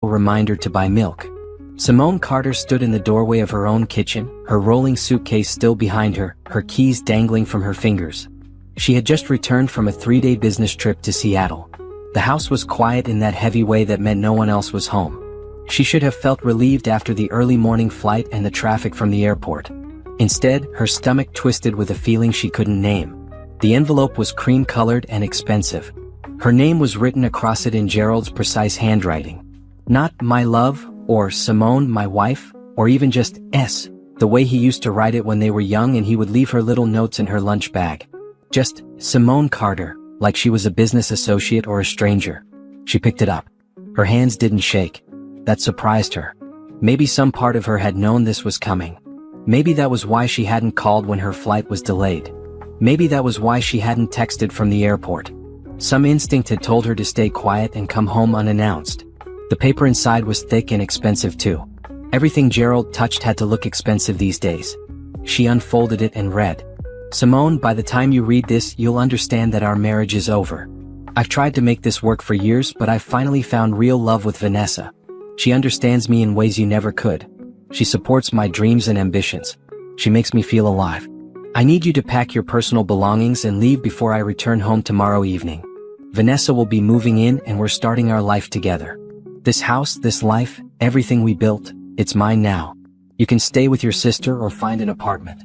reminder to buy milk. Simone Carter stood in the doorway of her own kitchen, her rolling suitcase still behind her, her keys dangling from her fingers. She had just returned from a 3-day business trip to Seattle. The house was quiet in that heavy way that meant no one else was home. She should have felt relieved after the early morning flight and the traffic from the airport. Instead, her stomach twisted with a feeling she couldn't name. The envelope was cream-colored and expensive. Her name was written across it in Gerald's precise handwriting. Not "my love," or "Simone, my wife," or even just S, the way he used to write it when they were young and he would leave her little notes in her lunch bag. Just Simone Carter, like she was a business associate or a stranger. She picked it up. Her hands didn't shake. That surprised her. Maybe some part of her had known this was coming. Maybe that was why she hadn't called when her flight was delayed. Maybe that was why she hadn't texted from the airport. Some instinct had told her to stay quiet and come home unannounced. The paper inside was thick and expensive too. Everything Gerald touched had to look expensive these days. She unfolded it and read, "Simone, by the time you read this, you'll understand that our marriage is over. I've tried to make this work for years, but I've finally found real love with Vanessa. She understands me in ways you never could. She supports my dreams and ambitions. She makes me feel alive. I need you to pack your personal belongings and leave before I return home tomorrow evening. Vanessa will be moving in and we're starting our life together. This house, this life, everything we built, it's mine now. You can stay with your sister or find an apartment.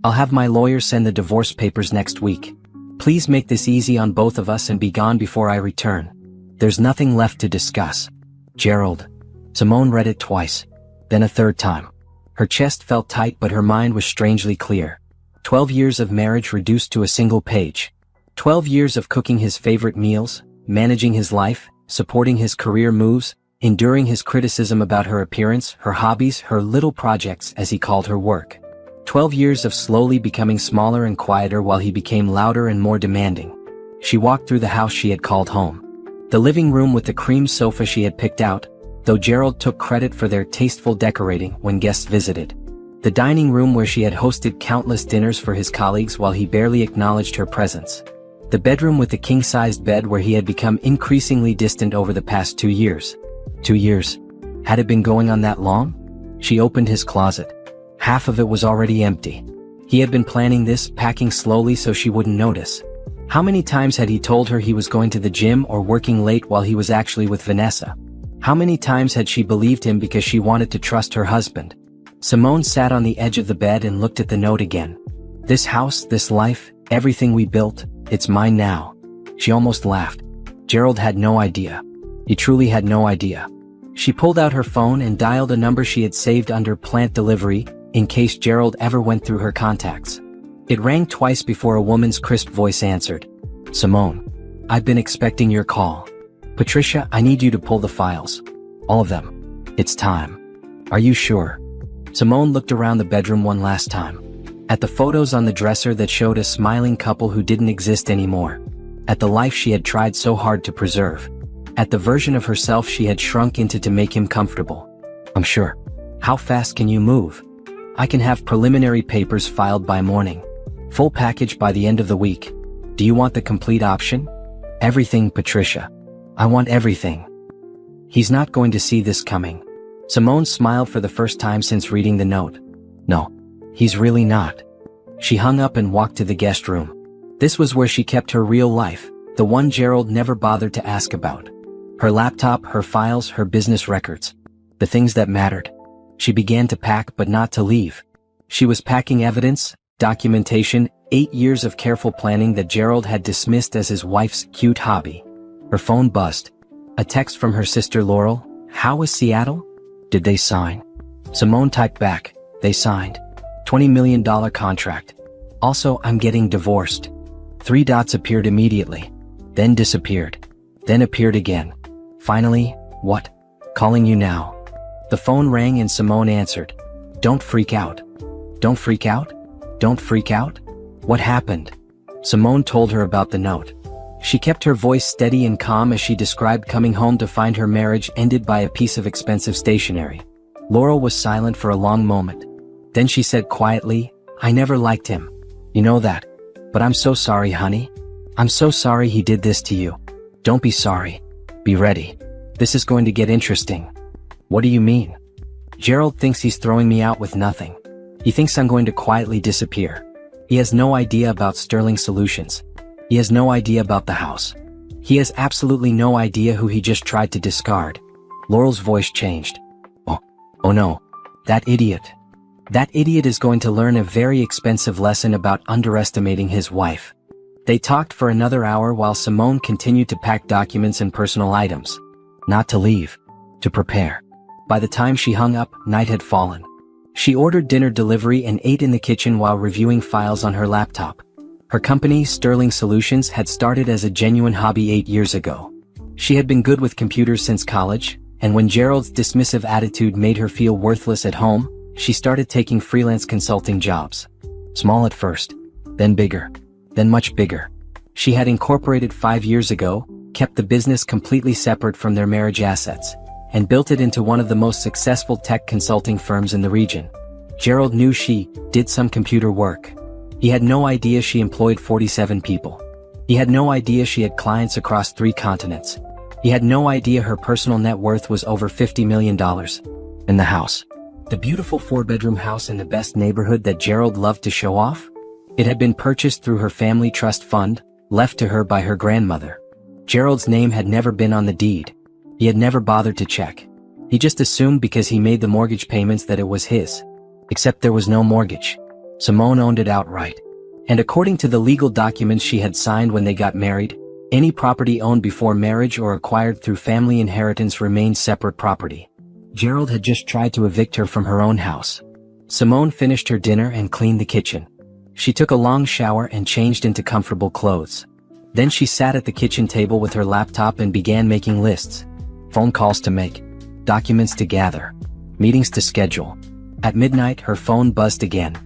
I'll have my lawyer send the divorce papers next week. Please make this easy on both of us and be gone before I return. There's nothing left to discuss. Gerald." Simone read it twice, then a third time. Her chest felt tight but her mind was strangely clear. 12 years of marriage reduced to a single page. 12 years of cooking his favorite meals, managing his life, supporting his career moves, enduring his criticism about her appearance, her hobbies, her little projects as he called her work. 12 years of slowly becoming smaller and quieter while he became louder and more demanding. She walked through the house she had called home. The living room with the cream sofa she had picked out, though Gerald took credit for their tasteful decorating when guests visited. The dining room where she had hosted countless dinners for his colleagues while he barely acknowledged her presence. The bedroom with the king-sized bed where he had become increasingly distant over the past 2 years. 2 years. Had it been going on that long? She opened his closet. Half of it was already empty. He had been planning this, packing slowly so she wouldn't notice. How many times had he told her he was going to the gym or working late while he was actually with Vanessa? How many times had she believed him because she wanted to trust her husband? Simone sat on the edge of the bed and looked at the note again. "This house, this life, everything we built, it's mine now." She almost laughed. Gerald had no idea. He truly had no idea. She pulled out her phone and dialed a number she had saved under plant delivery, in case Gerald ever went through her contacts. It rang twice before a woman's crisp voice answered. "Simone, I've been expecting your call. Patricia, I need you to pull the files. All of them. It's time. Are you sure?" Simone looked around the bedroom one last time. At the photos on the dresser that showed a smiling couple who didn't exist anymore. At the life she had tried so hard to preserve. At the version of herself she had shrunk into to make him comfortable. "I'm sure. How fast can you move? I can have preliminary papers filed by morning. Full package by the end of the week. Do you want the complete option?" "Everything, Patricia. I want everything." He's not going to see this coming. Simone smiled for the first time since reading the note. No, he's really not. She hung up and walked to the guest room. This was where she kept her real life, the one Gerald never bothered to ask about. Her laptop, her files, her business records. The things that mattered. She began to pack but not to leave. She was packing evidence, documentation, 8 years of careful planning that Gerald had dismissed as his wife's cute hobby. Her phone buzzed. A text from her sister Laurel. "How was Seattle? Did they sign?" Simone typed back. "They signed. $20 million contract. Also, I'm getting divorced." 3 dots appeared immediately. Then disappeared. Then appeared again. Finally, "What? Calling you now." The phone rang and Simone answered. "Don't freak out." "Don't freak out? Don't freak out? What happened?" Simone told her about the note. She kept her voice steady and calm as she described coming home to find her marriage ended by a piece of expensive stationery. Laurel was silent for a long moment. Then she said quietly, "I never liked him. You know that. But I'm so sorry, honey. I'm so sorry he did this to you." "Don't be sorry. Be ready. This is going to get interesting." What do you mean? Gerald thinks he's throwing me out with nothing. He thinks I'm going to quietly disappear. He has no idea about Sterling Solutions. He has no idea about the house. He has absolutely no idea who he just tried to discard. Laurel's voice changed. Oh no. That idiot. That idiot is going to learn a very expensive lesson about underestimating his wife. They talked for another hour while Simone continued to pack documents and personal items. Not to leave. To prepare. By the time she hung up, night had fallen. She ordered dinner delivery and ate in the kitchen while reviewing files on her laptop. Her company, Sterling Solutions, had started as a genuine hobby 8 years ago. She had been good with computers since college, and when Gerald's dismissive attitude made her feel worthless at home, she started taking freelance consulting jobs. Small at first, then bigger, then much bigger. She had incorporated 5 years ago, kept the business completely separate from their marriage assets, and built it into one of the most successful tech consulting firms in the region. Gerald knew she did some computer work. He had no idea she employed 47 people. He had no idea she had clients across 3 continents. He had no idea her personal net worth was over $50 million. In the house. The beautiful 4-bedroom house in the best neighborhood that Gerald loved to show off? It had been purchased through her family trust fund, left to her by her grandmother. Gerald's name had never been on the deed. He had never bothered to check. He just assumed because he made the mortgage payments that it was his. Except there was no mortgage. Simone owned it outright. And according to the legal documents she had signed when they got married, any property owned before marriage or acquired through family inheritance remained separate property. Gerald had just tried to evict her from her own house. Simone finished her dinner and cleaned the kitchen. She took a long shower and changed into comfortable clothes. Then she sat at the kitchen table with her laptop and began making lists. Phone calls to make. Documents to gather. Meetings to schedule. At midnight, her phone buzzed again.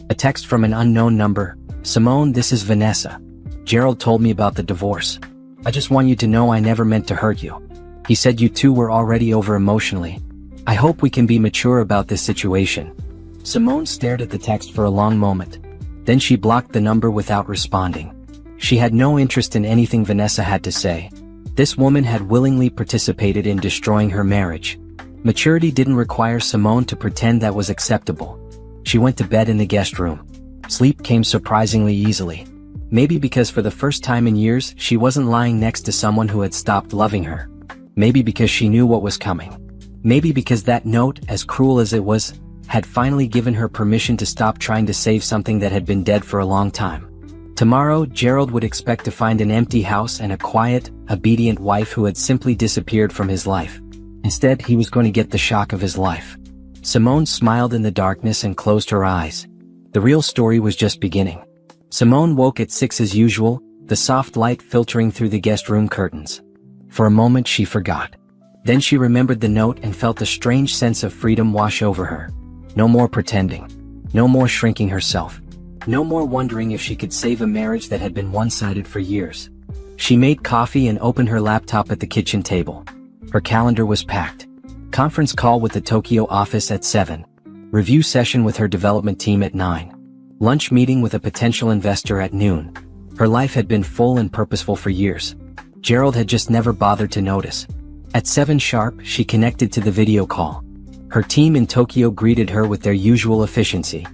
A text from an unknown number. Simone, this is Vanessa. Gerald told me about the divorce. I just want you to know I never meant to hurt you. He said you two were already over emotionally. I hope we can be mature about this situation. Simone stared at the text for a long moment. Then she blocked the number without responding. She had no interest in anything Vanessa had to say. This woman had willingly participated in destroying her marriage. Maturity didn't require Simone to pretend that was acceptable. She went to bed in the guest room. Sleep came surprisingly easily. Maybe because for the first time in years she wasn't lying next to someone who had stopped loving her. Maybe because she knew what was coming. Maybe because that note, as cruel as it was, had finally given her permission to stop trying to save something that had been dead for a long time. Tomorrow, Gerald would expect to find an empty house and a quiet, obedient wife who had simply disappeared from his life. Instead, he was going to get the shock of his life. Simone smiled in the darkness and closed her eyes. The real story was just beginning. Simone woke at 6 as usual, the soft light filtering through the guest room curtains. For a moment she forgot. Then she remembered the note and felt a strange sense of freedom wash over her. No more pretending. No more shrinking herself. No more wondering if she could save a marriage that had been one-sided for years. She made coffee and opened her laptop at the kitchen table. Her calendar was packed. Conference call with the Tokyo office at 7. Review session with her development team at 9. Lunch meeting with a potential investor at noon. Her life had been full and purposeful for years. Gerald had just never bothered to notice. At 7 sharp, she connected to the video call. Her team in Tokyo greeted her with their usual efficiency.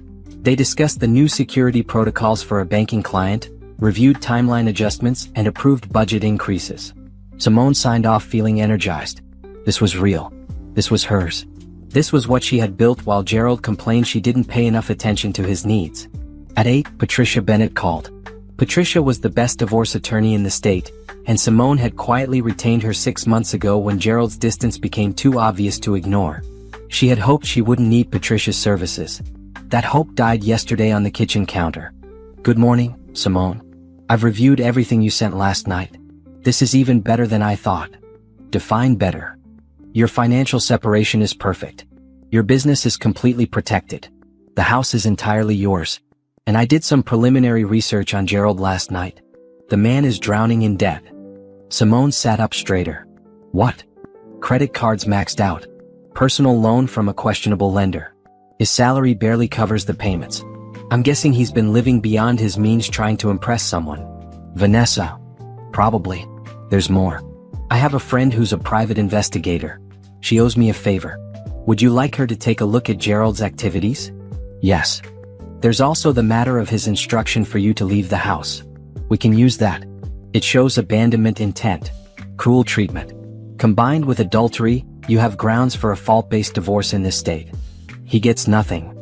They discussed the new security protocols for a banking client, reviewed timeline adjustments, and approved budget increases. Simone signed off feeling energized. This was real. This was hers. This was what she had built while Gerald complained she didn't pay enough attention to his needs. At 8, Patricia Bennett called. Patricia was the best divorce attorney in the state, and Simone had quietly retained her 6 months ago when Gerald's distance became too obvious to ignore. She had hoped she wouldn't need Patricia's services. That hope died yesterday on the kitchen counter. Good morning, Simone. I've reviewed everything you sent last night. This is even better than I thought. Define better. Your financial separation is perfect. Your business is completely protected. The house is entirely yours. And I did some preliminary research on Gerald last night. The man is drowning in debt. Simone sat up straighter. What? Credit cards maxed out. Personal loan from a questionable lender. His salary barely covers the payments. I'm guessing he's been living beyond his means trying to impress someone. Vanessa. Probably. There's more. I have a friend who's a private investigator. She owes me a favor. Would you like her to take a look at Gerald's activities? Yes. There's also the matter of his instruction for you to leave the house. We can use that. It shows abandonment intent, cruel treatment. Combined with adultery, you have grounds for a fault-based divorce in this state. He gets nothing.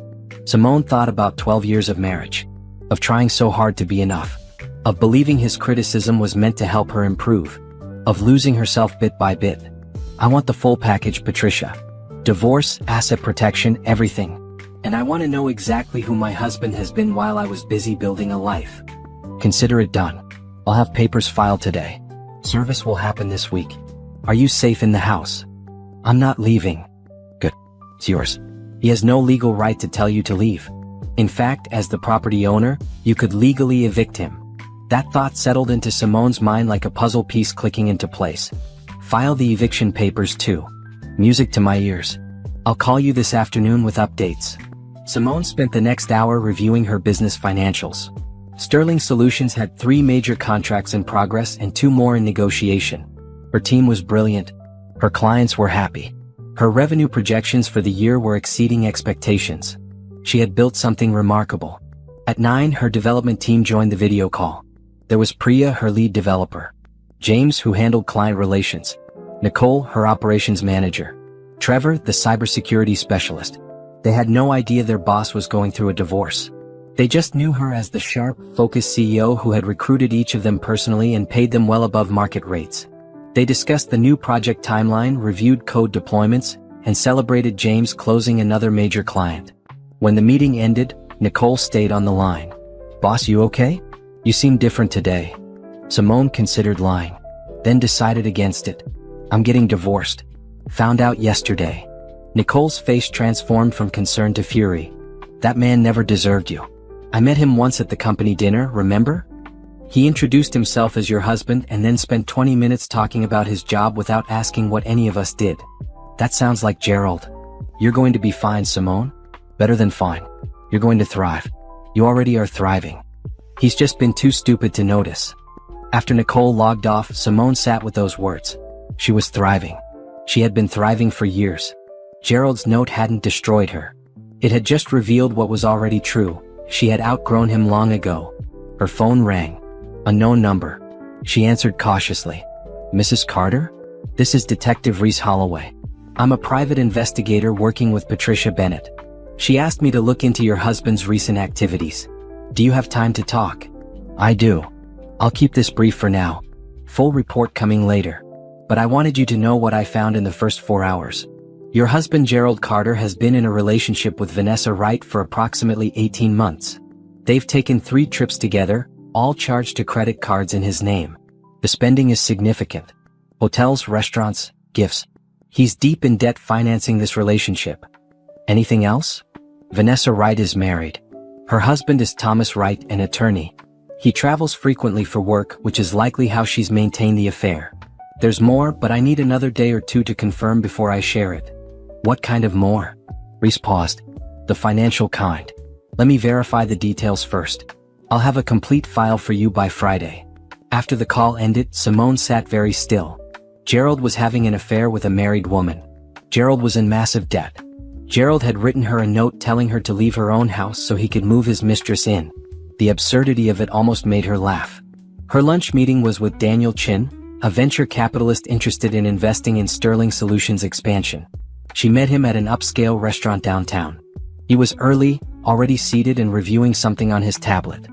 Simone thought about 12 years of marriage, of trying so hard to be enough, of believing his criticism was meant to help her improve, of losing herself bit by bit. I want the full package, Patricia. Divorce, asset protection, everything. And I want to know exactly who my husband has been while I was busy building a life. Consider it done. I'll have papers filed today. Service will happen this week. Are you safe in the house? I'm not leaving. Good. It's yours. He has no legal right to tell you to leave. In fact, as the property owner, you could legally evict him. That thought settled into Simone's mind like a puzzle piece clicking into place. File the eviction papers too. Music to my ears. I'll call you this afternoon with updates. Simone spent the next hour reviewing her business financials. Sterling Solutions had 3 major contracts in progress and 2 more in negotiation. Her team was brilliant. Her clients were happy. Her revenue projections for the year were exceeding expectations. She had built something remarkable. At 9, her development team joined the video call. There was Priya, her lead developer. James, who handled client relations. Nicole, her operations manager. Trevor, the cybersecurity specialist. They had no idea their boss was going through a divorce. They just knew her as the sharp, focused CEO who had recruited each of them personally and paid them well above market rates. They discussed the new project timeline, reviewed code deployments, and celebrated James closing another major client. When the meeting ended, Nicole stayed on the line. Boss, you okay? You seem different today. Simone considered lying, then decided against it. I'm getting divorced. Found out yesterday. Nicole's face transformed from concern to fury. That man never deserved you. I met him once at the company dinner, remember? He introduced himself as your husband and then spent 20 minutes talking about his job without asking what any of us did. That sounds like Gerald. You're going to be fine, Simone. Better than fine. You're going to thrive. You already are thriving. He's just been too stupid to notice. After Nicole logged off, Simone sat with those words. She was thriving. She had been thriving for years. Gerald's note hadn't destroyed her. It had just revealed what was already true. She had outgrown him long ago. Her phone rang. A known number. She answered cautiously. Mrs. Carter? This is Detective Reese Holloway. I'm a private investigator working with Patricia Bennett. She asked me to look into your husband's recent activities. Do you have time to talk? I do. I'll keep this brief for now. Full report coming later. But I wanted you to know what I found in the first 4 hours. Your husband Gerald Carter has been in a relationship with Vanessa Wright for approximately 18 months. They've taken 3 trips together, all charged to credit cards in his name. The spending is significant. Hotels, restaurants, gifts. He's deep in debt financing this relationship. Anything else? Vanessa Wright is married. Her husband is Thomas Wright, an attorney. He travels frequently for work, which is likely how she's maintained the affair. There's more, but I need another day or 2 to confirm before I share it. What kind of more? Reese paused. The financial kind. Let me verify the details first. I'll have a complete file for you by Friday. After the call ended, Simone sat very still. Gerald was having an affair with a married woman. Gerald was in massive debt. Gerald had written her a note telling her to leave her own house so he could move his mistress in. The absurdity of it almost made her laugh. Her lunch meeting was with Daniel Chin, a venture capitalist interested in investing in Sterling Solutions expansion. She met him at an upscale restaurant downtown. He was early, already seated and reviewing something on his tablet.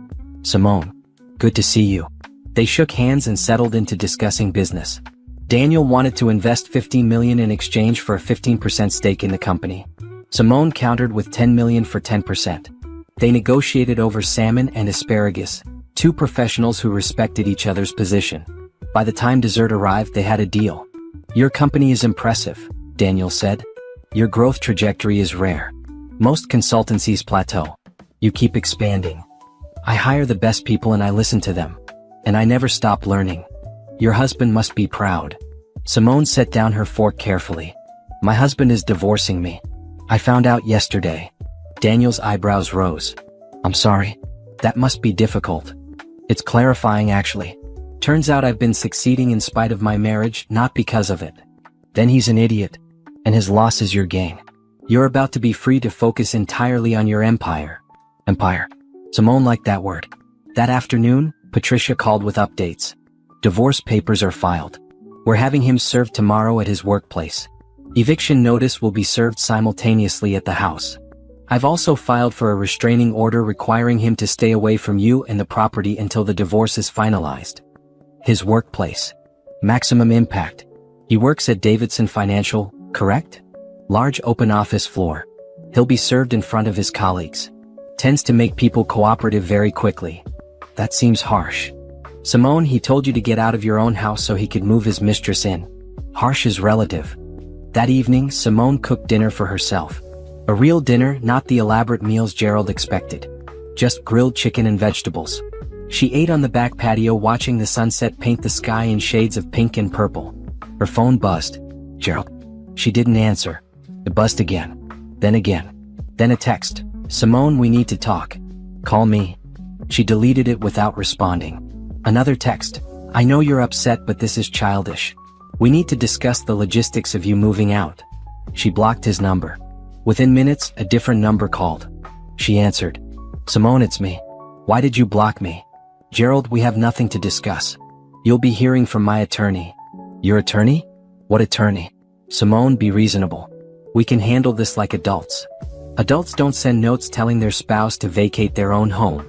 Simone. Good to see you. They shook hands and settled into discussing business. Daniel wanted to invest $15 million in exchange for a 15% stake in the company. Simone countered with $10 million for 10%. They negotiated over salmon and asparagus, 2 professionals who respected each other's position. By the time dessert arrived, they had a deal. Your company is impressive, Daniel said. Your growth trajectory is rare. Most consultancies plateau. You keep expanding. I hire the best people and I listen to them. And I never stop learning. Your husband must be proud. Simone set down her fork carefully. My husband is divorcing me. I found out yesterday. Daniel's eyebrows rose. I'm sorry. That must be difficult. It's clarifying actually. Turns out I've been succeeding in spite of my marriage, not because of it. Then he's an idiot. And his loss is your gain. You're about to be free to focus entirely on your empire. Empire. Simone liked that word. That afternoon, Patricia called with updates. Divorce papers are filed. We're having him served tomorrow at his workplace. Eviction notice will be served simultaneously at the house. I've also filed for a restraining order requiring him to stay away from you and the property until the divorce is finalized. His workplace. Maximum impact. He works at Davidson Financial, correct? Large open office floor. He'll be served in front of his colleagues. Tends to make people cooperative very quickly. That seems harsh. Simone, he told you to get out of your own house so he could move his mistress in. Harsh is relative. That evening, Simone cooked dinner for herself. A real dinner, not the elaborate meals Gerald expected. Just grilled chicken and vegetables. She ate on the back patio watching the sunset paint the sky in shades of pink and purple. Her phone buzzed. Gerald. She didn't answer. It buzzed again. Then a text. Simone, we need to talk. Call me. She deleted it without responding. Another text. I know you're upset, but this is childish. We need to discuss the logistics of you moving out. She blocked his number. Within minutes, a different number called. She answered. Simone, it's me. Why did you block me? Gerald, we have nothing to discuss. You'll be hearing from my attorney. Your attorney? What attorney? Simone, be reasonable. We can handle this like adults. Adults don't send notes telling their spouse to vacate their own home.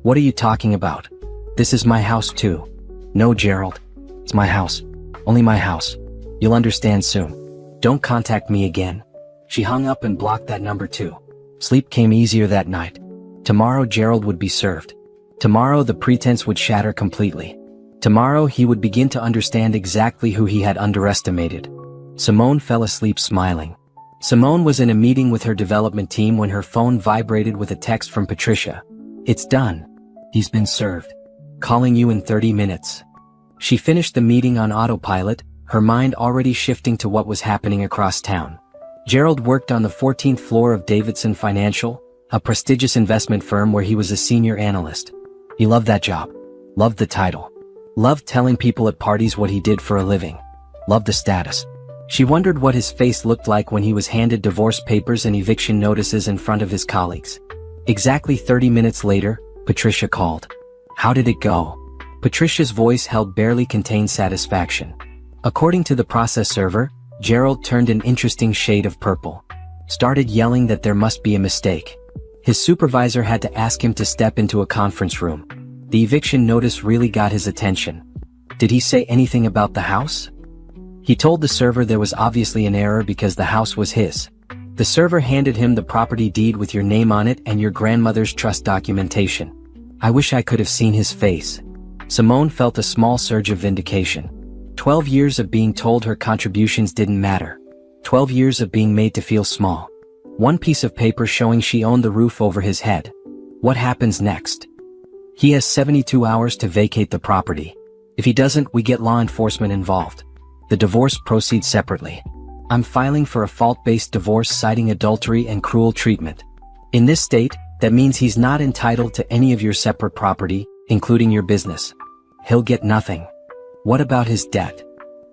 What are you talking about? This is my house too. No, Gerald. It's my house. Only my house. You'll understand soon. Don't contact me again. She hung up and blocked that number too. Sleep came easier that night. Tomorrow Gerald would be served. Tomorrow the pretense would shatter completely. Tomorrow he would begin to understand exactly who he had underestimated. Simone fell asleep smiling. Simone was in a meeting with her development team when her phone vibrated with a text from Patricia. It's done. He's been served. Calling you in 30 minutes. She finished the meeting on autopilot, her mind already shifting to what was happening across town. Gerald worked on the 14th floor of Davidson Financial, a prestigious investment firm where he was a senior analyst. He loved that job. Loved the title. Loved telling people at parties what he did for a living. Loved the status. She wondered what his face looked like when he was handed divorce papers and eviction notices in front of his colleagues. Exactly 30 minutes later, Patricia called. How did it go? Patricia's voice held barely contained satisfaction. According to the process server, Gerald turned an interesting shade of purple. Started yelling that there must be a mistake. His supervisor had to ask him to step into a conference room. The eviction notice really got his attention. Did he say anything about the house? He told the server there was obviously an error because the house was his. The server handed him the property deed with your name on it and your grandmother's trust documentation. I wish I could have seen his face. Simone felt a small surge of vindication. 12 years of being told her contributions didn't matter. 12 years of being made to feel small. One piece of paper showing she owned the roof over his head. What happens next? He has 72 hours to vacate the property. If he doesn't, we get law enforcement involved. The divorce proceeds separately. I'm filing for a fault-based divorce citing adultery and cruel treatment. In this state, that means he's not entitled to any of your separate property, including your business. He'll get nothing. What about his debt?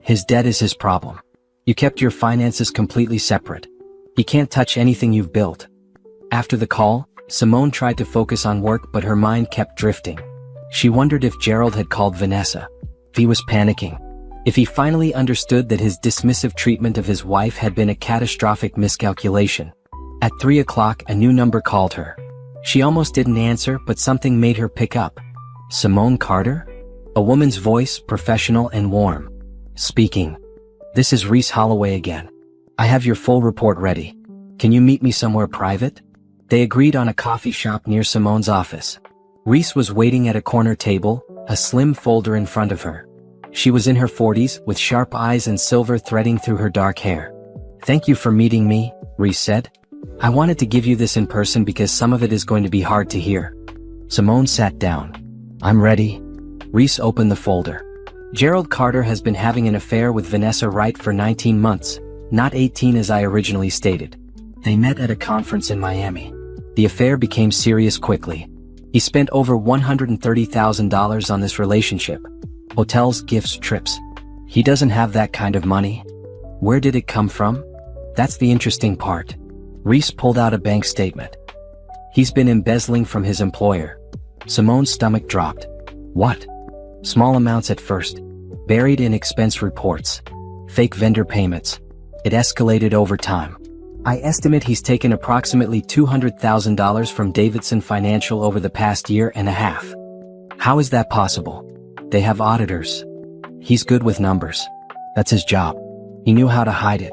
His debt is his problem. You kept your finances completely separate. He can't touch anything you've built. After the call, Simone tried to focus on work but her mind kept drifting. She wondered if Gerald had called Vanessa. If he was panicking. If he finally understood that his dismissive treatment of his wife had been a catastrophic miscalculation. At 3 o'clock, a new number called her. She almost didn't answer, but something made her pick up. Simone Carter? A woman's voice, professional and warm. Speaking. This is Reese Holloway again. I have your full report ready. Can you meet me somewhere private? They agreed on a coffee shop near Simone's office. Reese was waiting at a corner table, a slim folder in front of her. She was in her 40s, with sharp eyes and silver threading through her dark hair. Thank you for meeting me, Reese said. I wanted to give you this in person because some of it is going to be hard to hear. Simone sat down. I'm ready. Reese opened the folder. Gerald Carter has been having an affair with Vanessa Wright for 19 months, not 18 as I originally stated. They met at a conference in Miami. The affair became serious quickly. He spent over $130,000 on this relationship. Hotels, gifts, trips. He doesn't have that kind of money. Where did it come from? That's the interesting part. Reese pulled out a bank statement. He's been embezzling from his employer. Simone's stomach dropped. What? Small amounts at first. Buried in expense reports. Fake vendor payments. It escalated over time. I estimate he's taken approximately $200,000 from Davidson Financial over the past year and a half. How is that possible? They have auditors. He's good with numbers. That's his job. He knew how to hide it.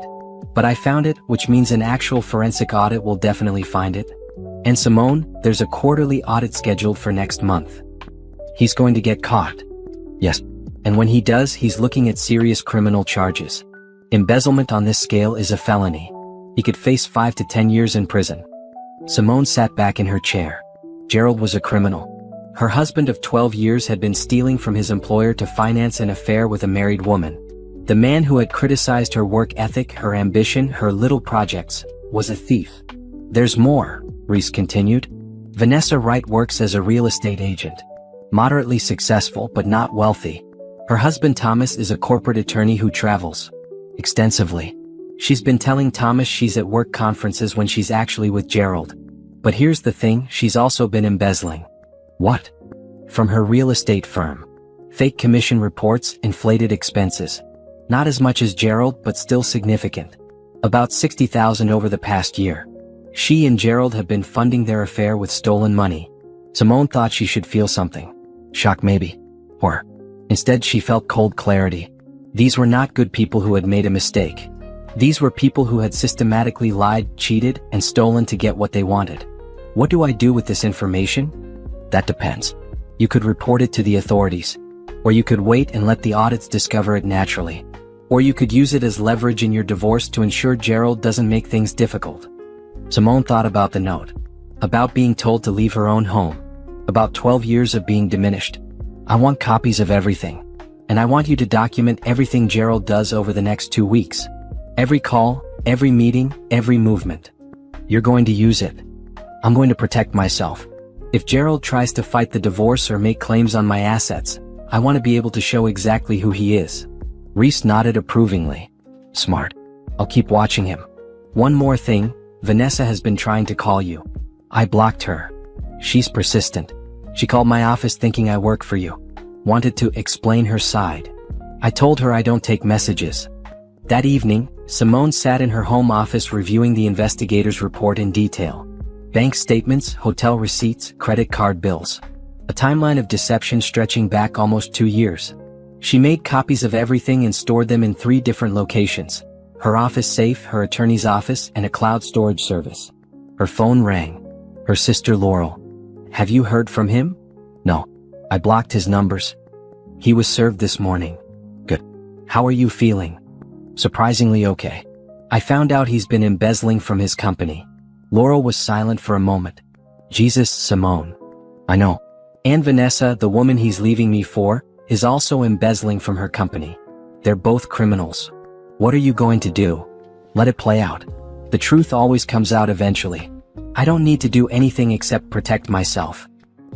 But I found it, which means an actual forensic audit will definitely find it. And Simone, there's a quarterly audit scheduled for next month. He's going to get caught. Yes. And when he does, he's looking at serious criminal charges. Embezzlement on this scale is a felony. He could face 5 to 10 years in prison. Simone sat back in her chair. Gerald was a criminal. Her husband of 12 years had been stealing from his employer to finance an affair with a married woman. The man who had criticized her work ethic, her ambition, her little projects, was a thief. There's more, Reese continued. Vanessa Wright works as a real estate agent. Moderately successful but not wealthy. Her husband Thomas is a corporate attorney who travels extensively. She's been telling Thomas she's at work conferences when she's actually with Gerald. But here's the thing, she's also been embezzling. What? From her real estate firm. Fake commission reports, inflated expenses. Not as much as Gerald, but still significant. About $60,000 over the past year. She and Gerald have been funding their affair with stolen money. Simone thought she should feel something. Shock maybe. Or instead she felt cold clarity. These were not good people who had made a mistake. These were people who had systematically lied, cheated, and stolen to get what they wanted. What do I do with this information? That depends. You could report it to the authorities. Or you could wait and let the audits discover it naturally. Or you could use it as leverage in your divorce to ensure Gerald doesn't make things difficult. Simone thought about the note. About being told to leave her own home. About 12 years of being diminished. I want copies of everything. And I want you to document everything Gerald does over the next 2 weeks. Every call, every meeting, every movement. You're going to use it. I'm going to protect myself. If Gerald tries to fight the divorce or make claims on my assets, I want to be able to show exactly who he is. Reese nodded approvingly. Smart. I'll keep watching him. One more thing, Vanessa has been trying to call you. I blocked her. She's persistent. She called my office thinking I work for you. Wanted to explain her side. I told her I don't take messages. That evening, Simone sat in her home office reviewing the investigator's report in detail. Bank statements, hotel receipts, credit card bills. A timeline of deception stretching back almost 2 years. She made copies of everything and stored them in 3 different locations. Her office safe, her attorney's office, and a cloud storage service. Her phone rang. Her sister Laurel. Have you heard from him? No. I blocked his numbers. He was served this morning. Good. How are you feeling? Surprisingly okay. I found out he's been embezzling from his company. Laurel was silent for a moment. Jesus, Simone. I know. And Vanessa, the woman he's leaving me for, is also embezzling from her company. They're both criminals. What are you going to do? Let it play out. The truth always comes out eventually. I don't need to do anything except protect myself.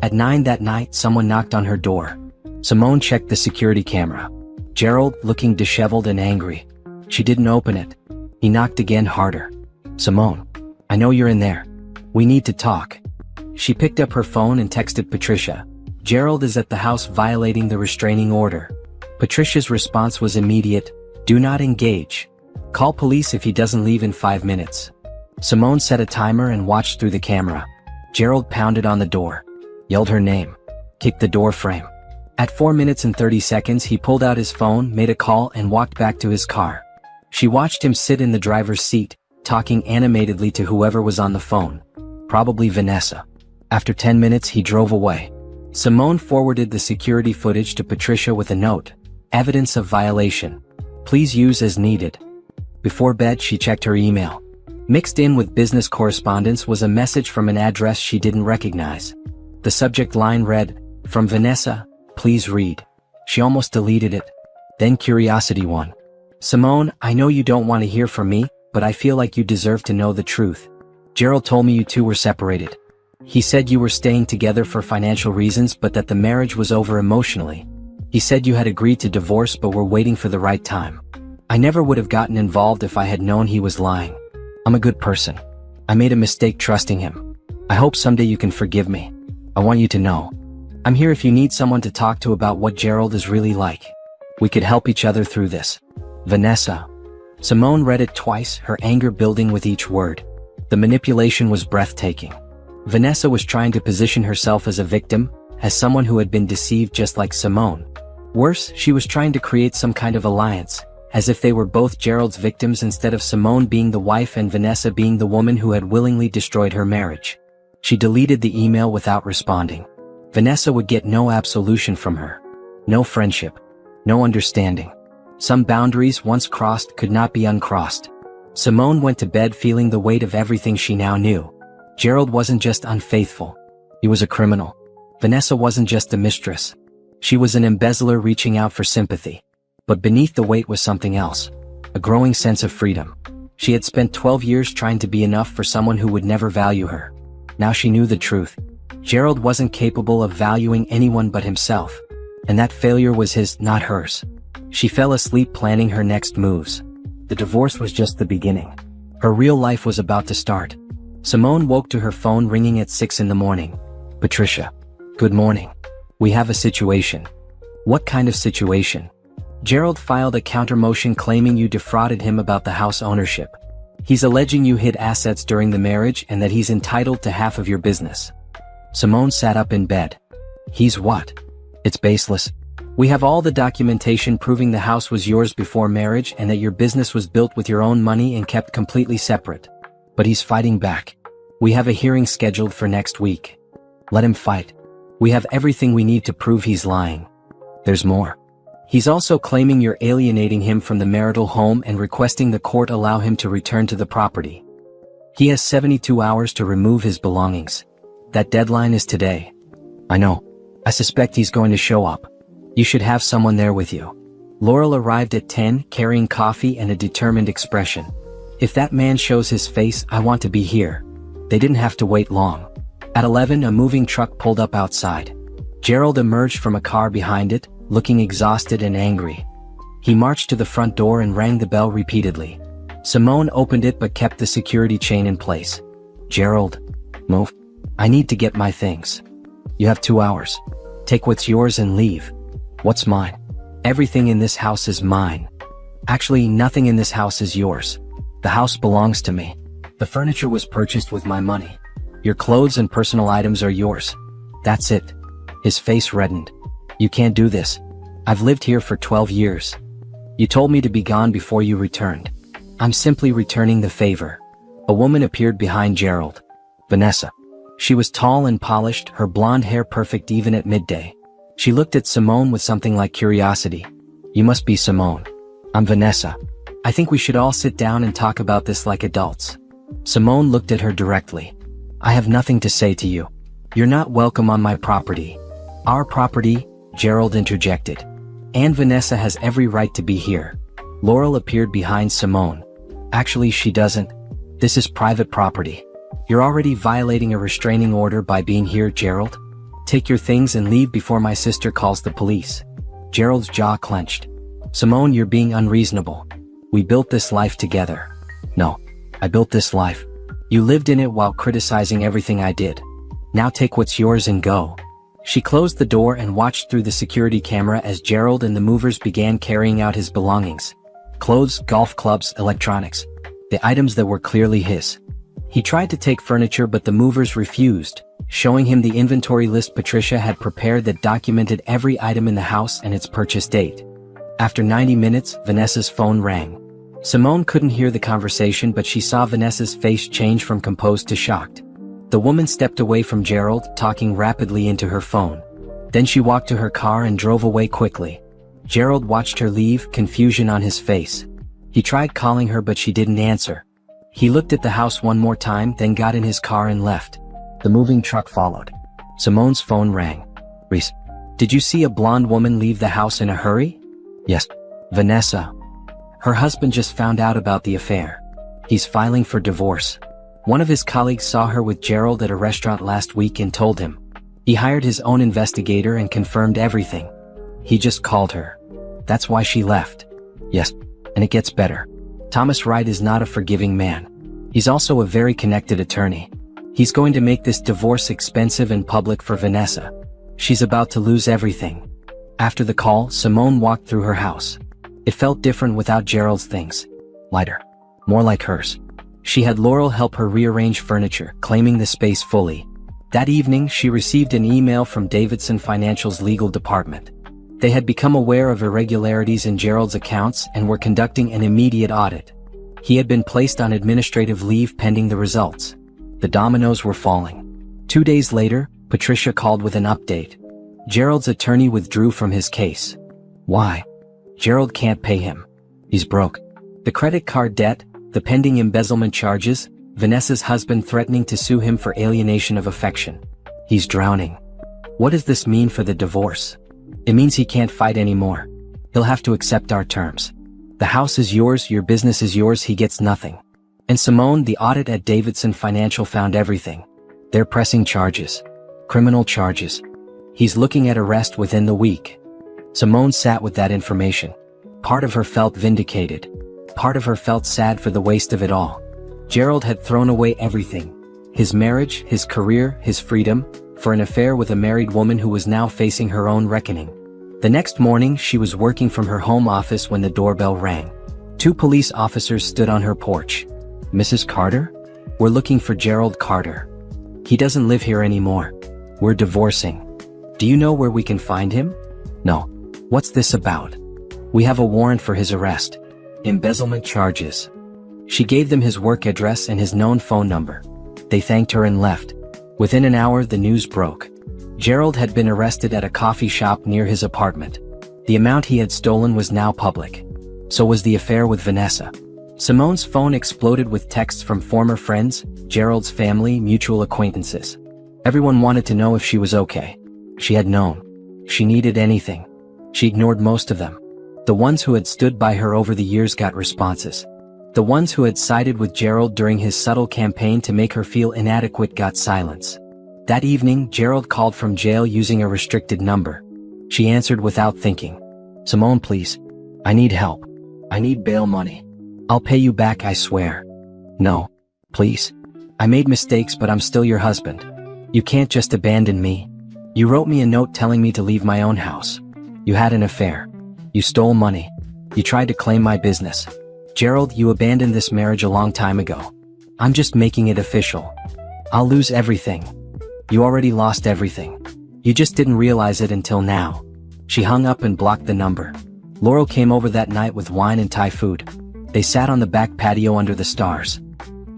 At 9 that night, someone knocked on her door. Simone checked the security camera. Gerald, looking disheveled and angry. She didn't open it. He knocked again harder. Simone, I know you're in there. We need to talk. She picked up her phone and texted Patricia. Gerald is at the house violating the restraining order. Patricia's response was immediate. Do not engage. Call police if he doesn't leave in 5 minutes. Simone set a timer and watched through the camera. Gerald pounded on the door. Yelled her name. Kicked the door frame. At 4 minutes and 30 seconds he pulled out his phone, made a call and walked back to his car. She watched him sit in the driver's seat, talking animatedly to whoever was on the phone. Probably Vanessa. After 10 minutes he drove away. Simone forwarded the security footage to Patricia with a note. Evidence of violation. Please use as needed. Before bed she checked her email. Mixed in with business correspondence was a message from an address she didn't recognize. The subject line read, From Vanessa, please read. She almost deleted it. Then curiosity won. Simone, I know you don't want to hear from me, but I feel like you deserve to know the truth. Gerald told me you two were separated. He said you were staying together for financial reasons but that the marriage was over emotionally. He said you had agreed to divorce but were waiting for the right time. I never would have gotten involved if I had known he was lying. I'm a good person. I made a mistake trusting him. I hope someday you can forgive me. I want you to know. I'm here if you need someone to talk to about what Gerald is really like. We could help each other through this. Vanessa. Simone read it twice, her anger building with each word. The manipulation was breathtaking. Vanessa was trying to position herself as a victim, as someone who had been deceived just like Simone. Worse, she was trying to create some kind of alliance, as if they were both Gerald's victims instead of Simone being the wife and Vanessa being the woman who had willingly destroyed her marriage. She deleted the email without responding. Vanessa would get no absolution from her. No friendship. No understanding. Some boundaries once crossed could not be uncrossed. Simone went to bed feeling the weight of everything she now knew. Gerald wasn't just unfaithful. He was a criminal. Vanessa wasn't just a mistress. She was an embezzler reaching out for sympathy. But beneath the weight was something else. A growing sense of freedom. She had spent 12 years trying to be enough for someone who would never value her. Now she knew the truth. Gerald wasn't capable of valuing anyone but himself. And that failure was his, not hers. She fell asleep planning her next moves. The divorce was just the beginning. Her real life was about to start. Simone woke to her phone ringing at 6 in the morning. Patricia. Good morning. We have a situation. What kind of situation? Gerald filed a countermotion claiming you defrauded him about the house ownership. He's alleging you hid assets during the marriage and that he's entitled to half of your business. Simone sat up in bed. He's what? It's baseless. We have all the documentation proving the house was yours before marriage and that your business was built with your own money and kept completely separate. But he's fighting back. We have a hearing scheduled for next week. Let him fight. We have everything we need to prove he's lying. There's more. He's also claiming you're alienating him from the marital home and requesting the court allow him to return to the property. He has 72 hours to remove his belongings. That deadline is today. I know. I suspect he's going to show up. You should have someone there with you. Laurel arrived at 10, carrying coffee and a determined expression. If that man shows his face, I want to be here. They didn't have to wait long. At 11, a moving truck pulled up outside. Gerald emerged from a car behind it, looking exhausted and angry. He marched to the front door and rang the bell repeatedly. Simone opened it but kept the security chain in place. Gerald. Move. I need to get my things. You have 2 hours. Take what's yours and leave. What's mine? Everything in this house is mine. Actually, nothing in this house is yours. The house belongs to me. The furniture was purchased with my money. Your clothes and personal items are yours. That's it. His face reddened. You can't do this. I've lived here for 12 years. You told me to be gone before you returned. I'm simply returning the favor. A woman appeared behind Gerald. Vanessa. She was tall and polished, her blonde hair perfect even at midday. She looked at Simone with something like curiosity. You must be Simone. I'm Vanessa. I think we should all sit down and talk about this like adults. Simone looked at her directly. I have nothing to say to you. You're not welcome on my property. Our property, Gerald interjected. And Vanessa has every right to be here. Laurel appeared behind Simone. Actually, she doesn't. This is private property. You're already violating a restraining order by being here, Gerald. Take your things and leave before my sister calls the police. Gerald's jaw clenched. Simone, you're being unreasonable. We built this life together. No, I built this life. You lived in it while criticizing everything I did. Now take what's yours and go. She closed the door and watched through the security camera as Gerald and the movers began carrying out his belongings. Clothes, golf clubs, electronics. The items that were clearly his. He tried to take furniture but the movers refused, showing him the inventory list Patricia had prepared that documented every item in the house and its purchase date. After 90 minutes, Vanessa's phone rang. Simone couldn't hear the conversation but she saw Vanessa's face change from composed to shocked. The woman stepped away from Gerald, talking rapidly into her phone. Then she walked to her car and drove away quickly. Gerald watched her leave, confusion on his face. He tried calling her but she didn't answer. He looked at the house one more time, then got in his car and left. The moving truck followed. Simone's phone rang. Reese, did you see a blonde woman leave the house in a hurry? Yes. Vanessa. Her husband just found out about the affair. He's filing for divorce. One of his colleagues saw her with Gerald at a restaurant last week and told him. He hired his own investigator and confirmed everything. He just called her. That's why she left. Yes, and it gets better. Thomas Wright is not a forgiving man. He's also a very connected attorney. He's going to make this divorce expensive and public for Vanessa. She's about to lose everything. After the call, Simone walked through her house. It felt different without Gerald's things. Lighter. More like hers. She had Laurel help her rearrange furniture, claiming the space fully. That evening, she received an email from Davidson Financial's legal department. They had become aware of irregularities in Gerald's accounts and were conducting an immediate audit. He had been placed on administrative leave pending the results. The dominoes were falling. 2 days later, Patricia called with an update. Gerald's attorney withdrew from his case. Why? Gerald can't pay him. He's broke. The credit card debt, the pending embezzlement charges, Vanessa's husband threatening to sue him for alienation of affection. He's drowning. What does this mean for the divorce? It means he can't fight anymore. He'll have to accept our terms. The house is yours, your business is yours, he gets nothing. And Simone, the audit at Davidson Financial found everything. They're pressing charges. Criminal charges. He's looking at arrest within the week. Simone sat with that information. Part of her felt vindicated. Part of her felt sad for the waste of it all. Gerald had thrown away everything. His marriage, his career, his freedom, for an affair with a married woman who was now facing her own reckoning. The next morning, she was working from her home office when the doorbell rang. 2 police officers stood on her porch. Mrs. Carter? We're looking for Gerald Carter. He doesn't live here anymore. We're divorcing. Do you know where we can find him? No. What's this about? We have a warrant for his arrest. Embezzlement charges. She gave them his work address and his known phone number. They thanked her and left. Within an hour, the news broke. Gerald had been arrested at a coffee shop near his apartment. The amount he had stolen was now public. So was the affair with Vanessa. Simone's phone exploded with texts from former friends, Gerald's family, mutual acquaintances. Everyone wanted to know if she was okay. She had known. She needed anything. She ignored most of them. The ones who had stood by her over the years got responses. The ones who had sided with Gerald during his subtle campaign to make her feel inadequate got silence. That evening, Gerald called from jail using a restricted number. She answered without thinking. Simone, please. I need help. I need bail money. I'll pay you back, I swear. No. Please. I made mistakes, but I'm still your husband. You can't just abandon me. You wrote me a note telling me to leave my own house. You had an affair. You stole money. You tried to claim my business. Gerald, you abandoned this marriage a long time ago. I'm just making it official. I'll lose everything. You already lost everything. You just didn't realize it until now. She hung up and blocked the number. Laurel came over that night with wine and Thai food. They sat on the back patio under the stars.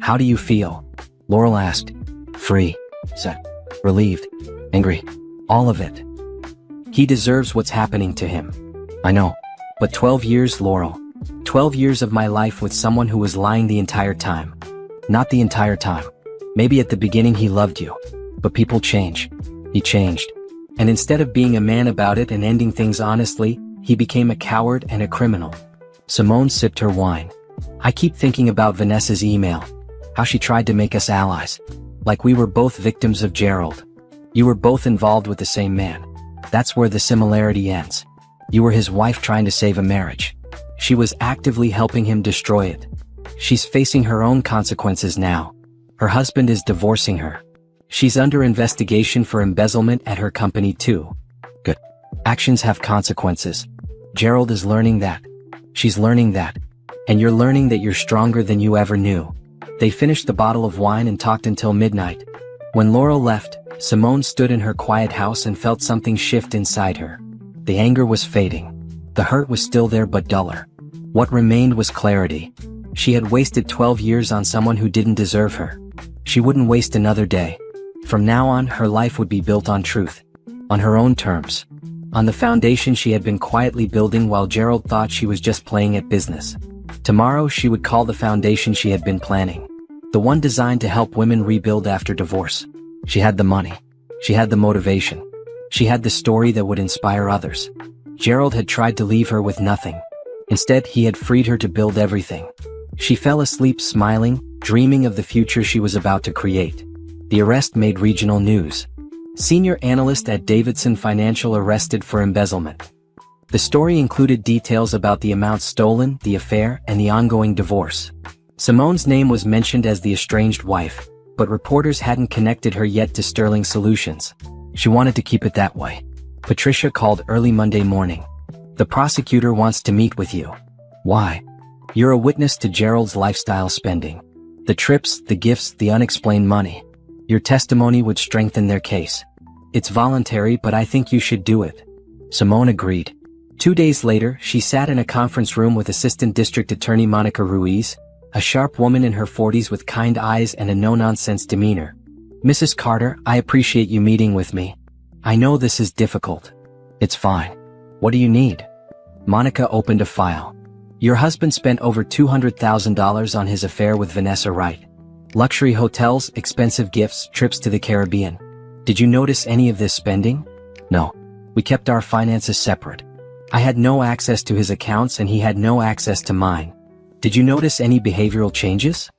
How do you feel? Laurel asked. Free. Sad. Relieved. Angry. All of it. He deserves what's happening to him. I know. But 12 years, Laurel. 12 years of my life with someone who was lying the entire time. Not the entire time. Maybe at the beginning he loved you. But people change. He changed. And instead of being a man about it and ending things honestly, he became a coward and a criminal. Simone sipped her wine. I keep thinking about Vanessa's email. How she tried to make us allies. Like we were both victims of Gerald. You were both involved with the same man. That's where the similarity ends. You were his wife trying to save a marriage. She was actively helping him destroy it. She's facing her own consequences now. Her husband is divorcing her. She's under investigation for embezzlement at her company too. Good. Actions have consequences. Gerald is learning that. She's learning that. And you're learning that you're stronger than you ever knew. They finished the bottle of wine and talked until midnight. When Laurel left, Simone stood in her quiet house and felt something shift inside her. The anger was fading. The hurt was still there but duller. What remained was clarity. She had wasted 12 years on someone who didn't deserve her. She wouldn't waste another day. From now on, her life would be built on truth. On her own terms. On the foundation she had been quietly building while Gerald thought she was just playing at business. Tomorrow she would call the foundation she had been planning. The one designed to help women rebuild after divorce. She had the money. She had the motivation. She had the story that would inspire others. Gerald had tried to leave her with nothing. Instead, he had freed her to build everything. She fell asleep smiling, dreaming of the future she was about to create. The arrest made regional news. Senior analyst at Davidson Financial arrested for embezzlement. The story included details about the amount stolen, the affair, and the ongoing divorce. Simone's name was mentioned as the estranged wife, but reporters hadn't connected her yet to Sterling Solutions. She wanted to keep it that way. Patricia called early Monday morning. The prosecutor wants to meet with you. Why? You're a witness to Gerald's lifestyle spending. The trips, the gifts, the unexplained money. Your testimony would strengthen their case. It's voluntary, but I think you should do it. Simone agreed. 2 days later, she sat in a conference room with Assistant District Attorney Monica Ruiz, a sharp woman in her 40s with kind eyes and a no-nonsense demeanor. Mrs. Carter, I appreciate you meeting with me. I know this is difficult. It's fine. What do you need? Monica opened a file. Your husband spent over $200,000 on his affair with Vanessa Wright. Luxury hotels, expensive gifts, trips to the Caribbean. Did you notice any of this spending? No. We kept our finances separate. I had no access to his accounts and he had no access to mine. Did you notice any behavioral changes?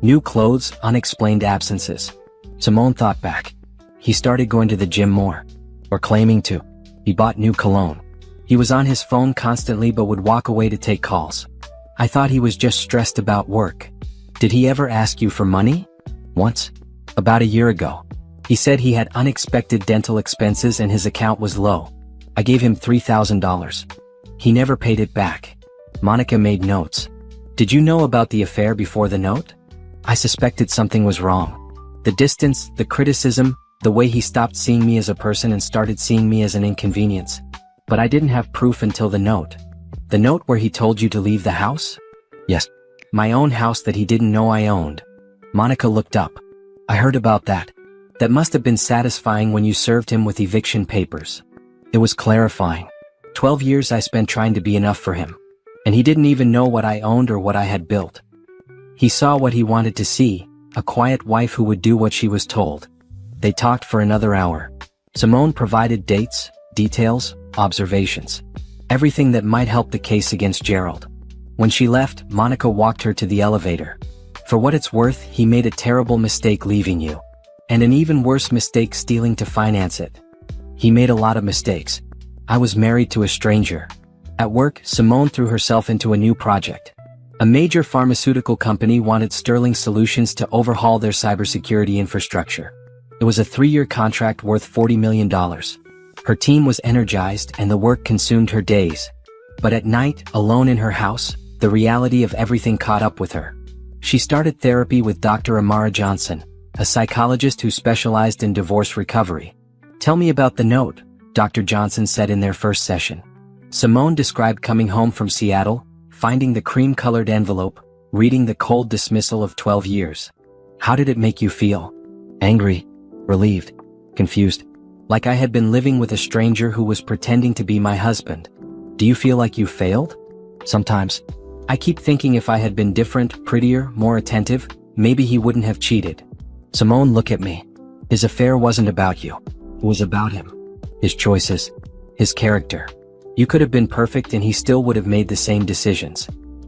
New clothes, unexplained absences. Simone thought back. He started going to the gym more. Or claiming to. He bought new cologne. He was on his phone constantly but would walk away to take calls. I thought he was just stressed about work. Did he ever ask you for money? Once. About a year ago. He said he had unexpected dental expenses and his account was low. I gave him $3,000. He never paid it back. Monica made notes. Did you know about the affair before the note? I suspected something was wrong. The distance, the criticism, the way he stopped seeing me as a person and started seeing me as an inconvenience. But I didn't have proof until the note. The note where he told you to leave the house? Yes. My own house that he didn't know I owned. Monica looked up. I heard about that. That must have been satisfying when you served him with eviction papers. It was clarifying. 12 years I spent trying to be enough for him. And he didn't even know what I owned or what I had built. He saw what he wanted to see, a quiet wife who would do what she was told. They talked for another hour. Simone provided dates, details, observations. Everything that might help the case against Gerald. When she left, Monica walked her to the elevator. For what it's worth, he made a terrible mistake leaving you. And an even worse mistake stealing to finance it. He made a lot of mistakes. I was married to a stranger. At work, Simone threw herself into a new project. A major pharmaceutical company wanted Sterling Solutions to overhaul their cybersecurity infrastructure. It was a 3-year contract worth $40 million. Her team was energized and the work consumed her days. But at night, alone in her house, the reality of everything caught up with her. She started therapy with Dr. Amara Johnson, a psychologist who specialized in divorce recovery. Tell me about the note, Dr. Johnson said in their first session. Simone described coming home from Seattle, finding the cream-colored envelope, reading the cold dismissal of 12 years. How did it make you feel? Angry, relieved, confused. Like I had been living with a stranger who was pretending to be my husband. Do you feel like you failed? Sometimes. I keep thinking if I had been different, prettier, more attentive, maybe he wouldn't have cheated. Simone, look at me. His affair wasn't about you. It was about him. His choices. His character. You could have been perfect and he still would have made the same decisions.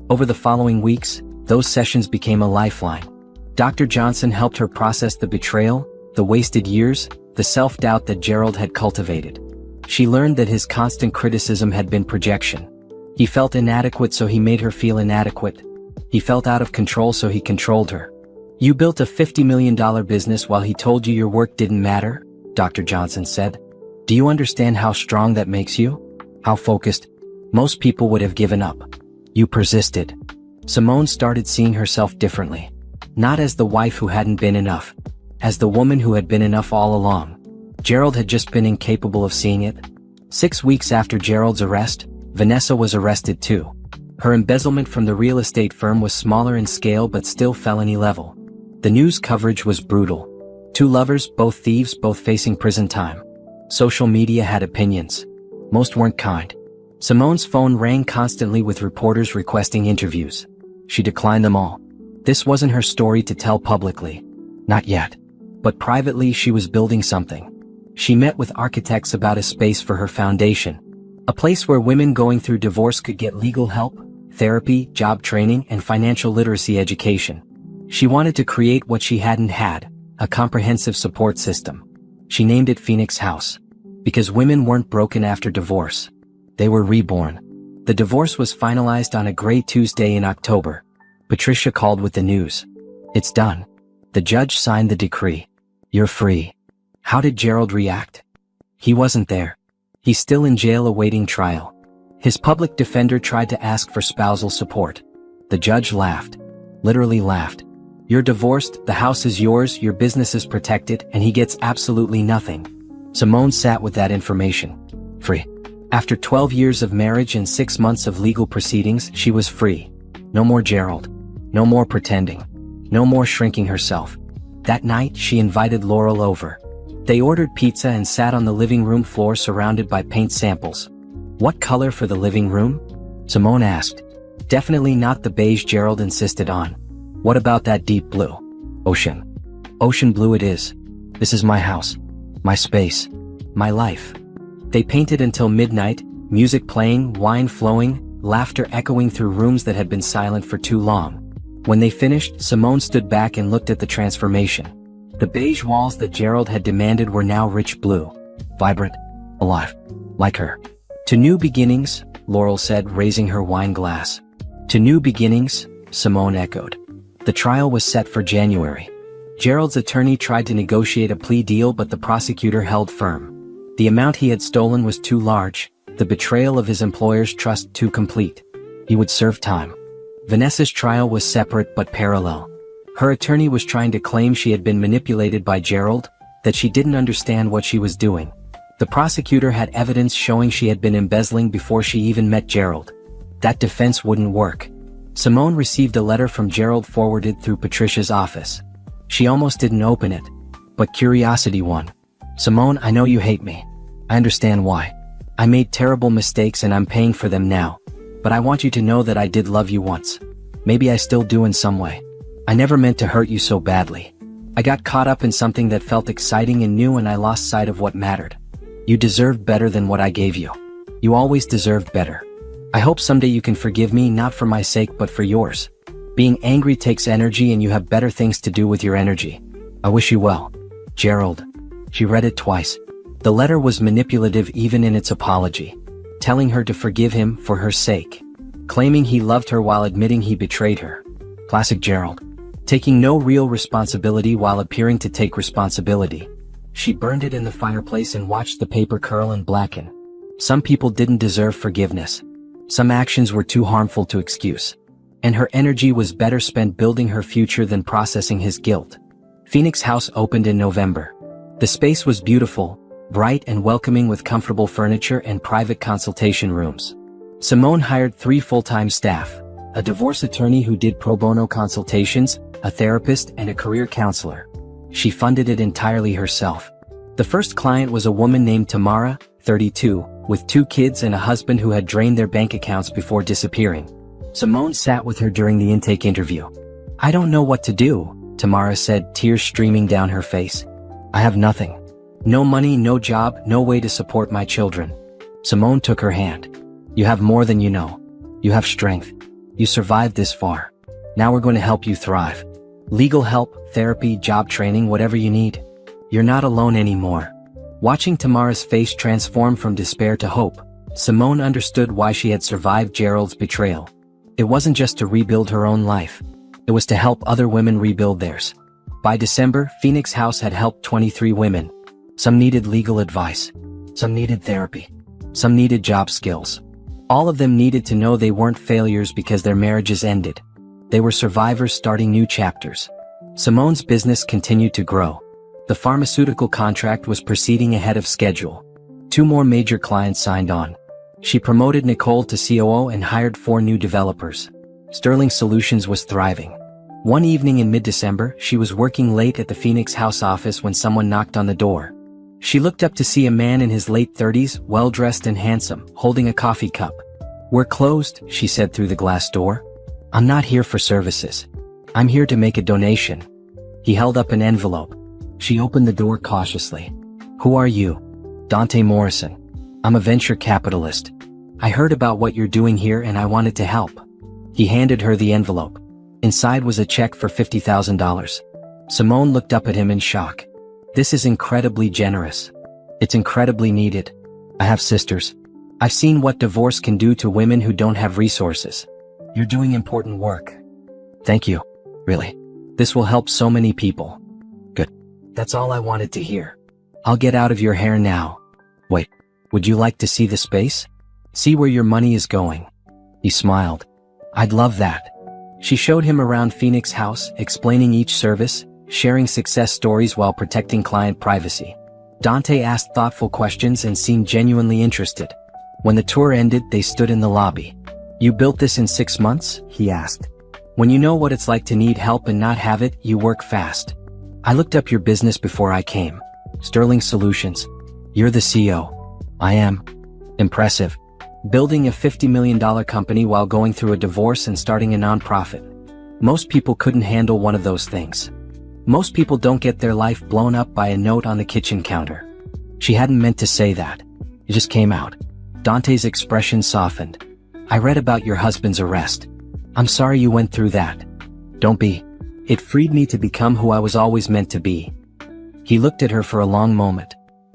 Over the following weeks, those sessions became a lifeline. Dr. Johnson helped her process the betrayal, the wasted years, the self-doubt that Gerald had cultivated. She learned that his constant criticism had been projection. He felt inadequate so he made her feel inadequate. He felt out of control so he controlled her. You built a $50 million business while he told you your work didn't matter, Dr. Johnson said. Do you understand how strong that makes you? How focused? Most people would have given up. You persisted. Simone started seeing herself differently. Not as the wife who hadn't been enough. As the woman who had been enough all along. Gerald had just been incapable of seeing it. 6 weeks after Gerald's arrest, Vanessa was arrested too. Her embezzlement from the real estate firm was smaller in scale but still felony level. The news coverage was brutal. 2 lovers, both thieves, both facing prison time. Social media had opinions. Most weren't kind. Simone's phone rang constantly with reporters requesting interviews. She declined them all. This wasn't her story to tell publicly. Not yet. But privately she was building something. She met with architects about a space for her foundation. A place where women going through divorce could get legal help, therapy, job training, and financial literacy education. She wanted to create what she hadn't had, a comprehensive support system. She named it Phoenix House. Because women weren't broken after divorce. They were reborn. The divorce was finalized on a gray Tuesday in October. Patricia called with the news. It's done. The judge signed the decree. You're free. How did Gerald react? He wasn't there. He's still in jail awaiting trial. His public defender tried to ask for spousal support. The judge laughed. Literally laughed. You're divorced, the house is yours, your business is protected, and he gets absolutely nothing. Simone sat with that information. Free. After 12 years of marriage and 6 months of legal proceedings, she was free. No more Gerald. No more pretending. No more shrinking herself. That night, she invited Laurel over. They ordered pizza and sat on the living room floor surrounded by paint samples. What color for the living room? Simone asked. Definitely not the beige Gerald insisted on. What about that deep blue? Ocean. Ocean blue it is. This is my house. My space. My life. They painted until midnight, music playing, wine flowing, laughter echoing through rooms that had been silent for too long. When they finished, Simone stood back and looked at the transformation. The beige walls that Gerald had demanded were now rich blue. Vibrant. Alive. Like her. To new beginnings, Laurel said, raising her wine glass. To new beginnings, Simone echoed. The trial was set for January. Gerald's attorney tried to negotiate a plea deal, but the prosecutor held firm. The amount he had stolen was too large, the betrayal of his employer's trust too complete. He would serve time. Vanessa's trial was separate but parallel. Her attorney was trying to claim she had been manipulated by Gerald, that she didn't understand what she was doing. The prosecutor had evidence showing she had been embezzling before she even met Gerald. That defense wouldn't work. Simone received a letter from Gerald forwarded through Patricia's office. She almost didn't open it, but curiosity won. Simone, I know you hate me. I understand why. I made terrible mistakes and I'm paying for them now. But I want you to know that I did love you once. Maybe I still do in some way. I never meant to hurt you so badly. I got caught up in something that felt exciting and new and I lost sight of what mattered. You deserved better than what I gave you. You always deserved better. I hope someday you can forgive me, not for my sake but for yours. Being angry takes energy and you have better things to do with your energy. I wish you well. Gerald. She read it twice. The letter was manipulative even in its apology, telling her to forgive him for her sake, claiming he loved her while admitting he betrayed her. Classic Gerald. Taking no real responsibility while appearing to take responsibility. She burned it in the fireplace and watched the paper curl and blacken. Some people didn't deserve forgiveness. Some actions were too harmful to excuse. And her energy was better spent building her future than processing his guilt. Phoenix House opened in November. The space was beautiful, bright and welcoming with comfortable furniture and private consultation rooms. Simone hired 3 full-time staff, a divorce attorney who did pro bono consultations, a therapist, and a career counselor. She funded it entirely herself. The first client was a woman named Tamara, 32, with 2 kids and a husband who had drained their bank accounts before disappearing. Simone sat with her during the intake interview. I don't know what to do, Tamara said, tears streaming down her face. I have nothing. No money, no job, no way to support my children. Simone took her hand. You have more than you know. You have strength. You survived this far. Now we're going to help you thrive. Legal help, therapy, job training, whatever you need. You're not alone anymore. Watching Tamara's face transform from despair to hope, Simone understood why she had survived Gerald's betrayal. It wasn't just to rebuild her own life. It was to help other women rebuild theirs. By December, Phoenix House had helped 23 women. Some needed legal advice. Some needed therapy. Some needed job skills. All of them needed to know they weren't failures because their marriages ended. They were survivors starting new chapters. Simone's business continued to grow. The pharmaceutical contract was proceeding ahead of schedule. 2 more major clients signed on. She promoted Nicole to COO and hired 4 new developers. Sterling Solutions was thriving. One evening in mid-December, she was working late at the Phoenix House office when someone knocked on the door. She looked up to see a man in his late 30s, well-dressed and handsome, holding a coffee cup. We're closed, she said through the glass door. I'm not here for services. I'm here to make a donation. He held up an envelope. She opened the door cautiously. Who are you? Dante Morrison. I'm a venture capitalist. I heard about what you're doing here and I wanted to help. He handed her the envelope. Inside was a check for $50,000. Simone looked up at him in shock. This is incredibly generous. It's incredibly needed. I have sisters. I've seen what divorce can do to women who don't have resources. You're doing important work. Thank you. Really. This will help so many people. Good. That's all I wanted to hear. I'll get out of your hair now. Wait, would you like to see the space? See where your money is going? He smiled. I'd love that. She showed him around Phoenix House, explaining each service, sharing success stories while protecting client privacy. Dante asked thoughtful questions and seemed genuinely interested. When the tour ended, they stood in the lobby. You built this in 6 months? He asked. When you know what it's like to need help and not have it, you work fast. I looked up your business before I came. Sterling Solutions. You're the CEO. I am. Impressive. Building a $50 million company while going through a divorce and starting a nonprofit. Most people couldn't handle one of those things. Most people don't get their life blown up by a note on the kitchen counter. She hadn't meant to say that. It just came out. Dante's expression softened. I read about your husband's arrest. I'm sorry you went through that. Don't be. It freed me to become who I was always meant to be. He looked at her for a long moment.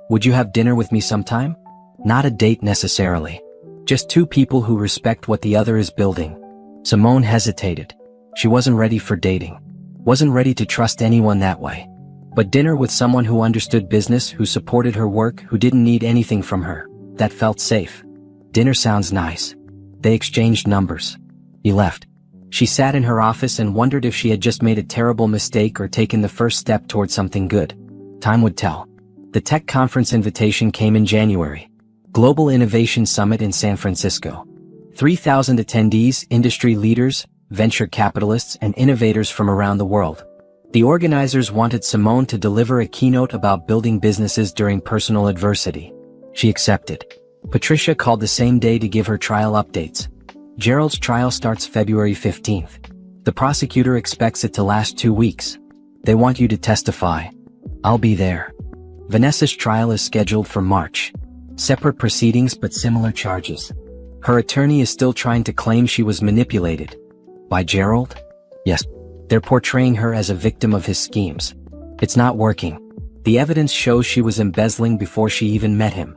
Would you have dinner with me sometime? Not a date necessarily. Just two people who respect what the other is building. Simone hesitated. She wasn't ready for dating. Wasn't ready to trust anyone that way. But dinner with someone who understood business, who supported her work, who didn't need anything from her, that felt safe. Dinner sounds nice. They exchanged numbers. He left. She sat in her office and wondered if she had just made a terrible mistake or taken the first step toward something good. Time would tell. The tech conference invitation came in January. Global Innovation Summit in San Francisco. 3,000 attendees, industry leaders, venture capitalists, and innovators from around the world. The organizers wanted Simone to deliver a keynote about building businesses during personal adversity. She accepted. Patricia called the same day to give her trial updates. Gerald's trial starts February 15th. The prosecutor expects it to last 2 weeks. They want you to testify. I'll be there. Vanessa's trial is scheduled for March. Separate proceedings but similar charges. Her attorney is still trying to claim she was manipulated. By Gerald? Yes. They're portraying her as a victim of his schemes. It's not working. The evidence shows she was embezzling before she even met him.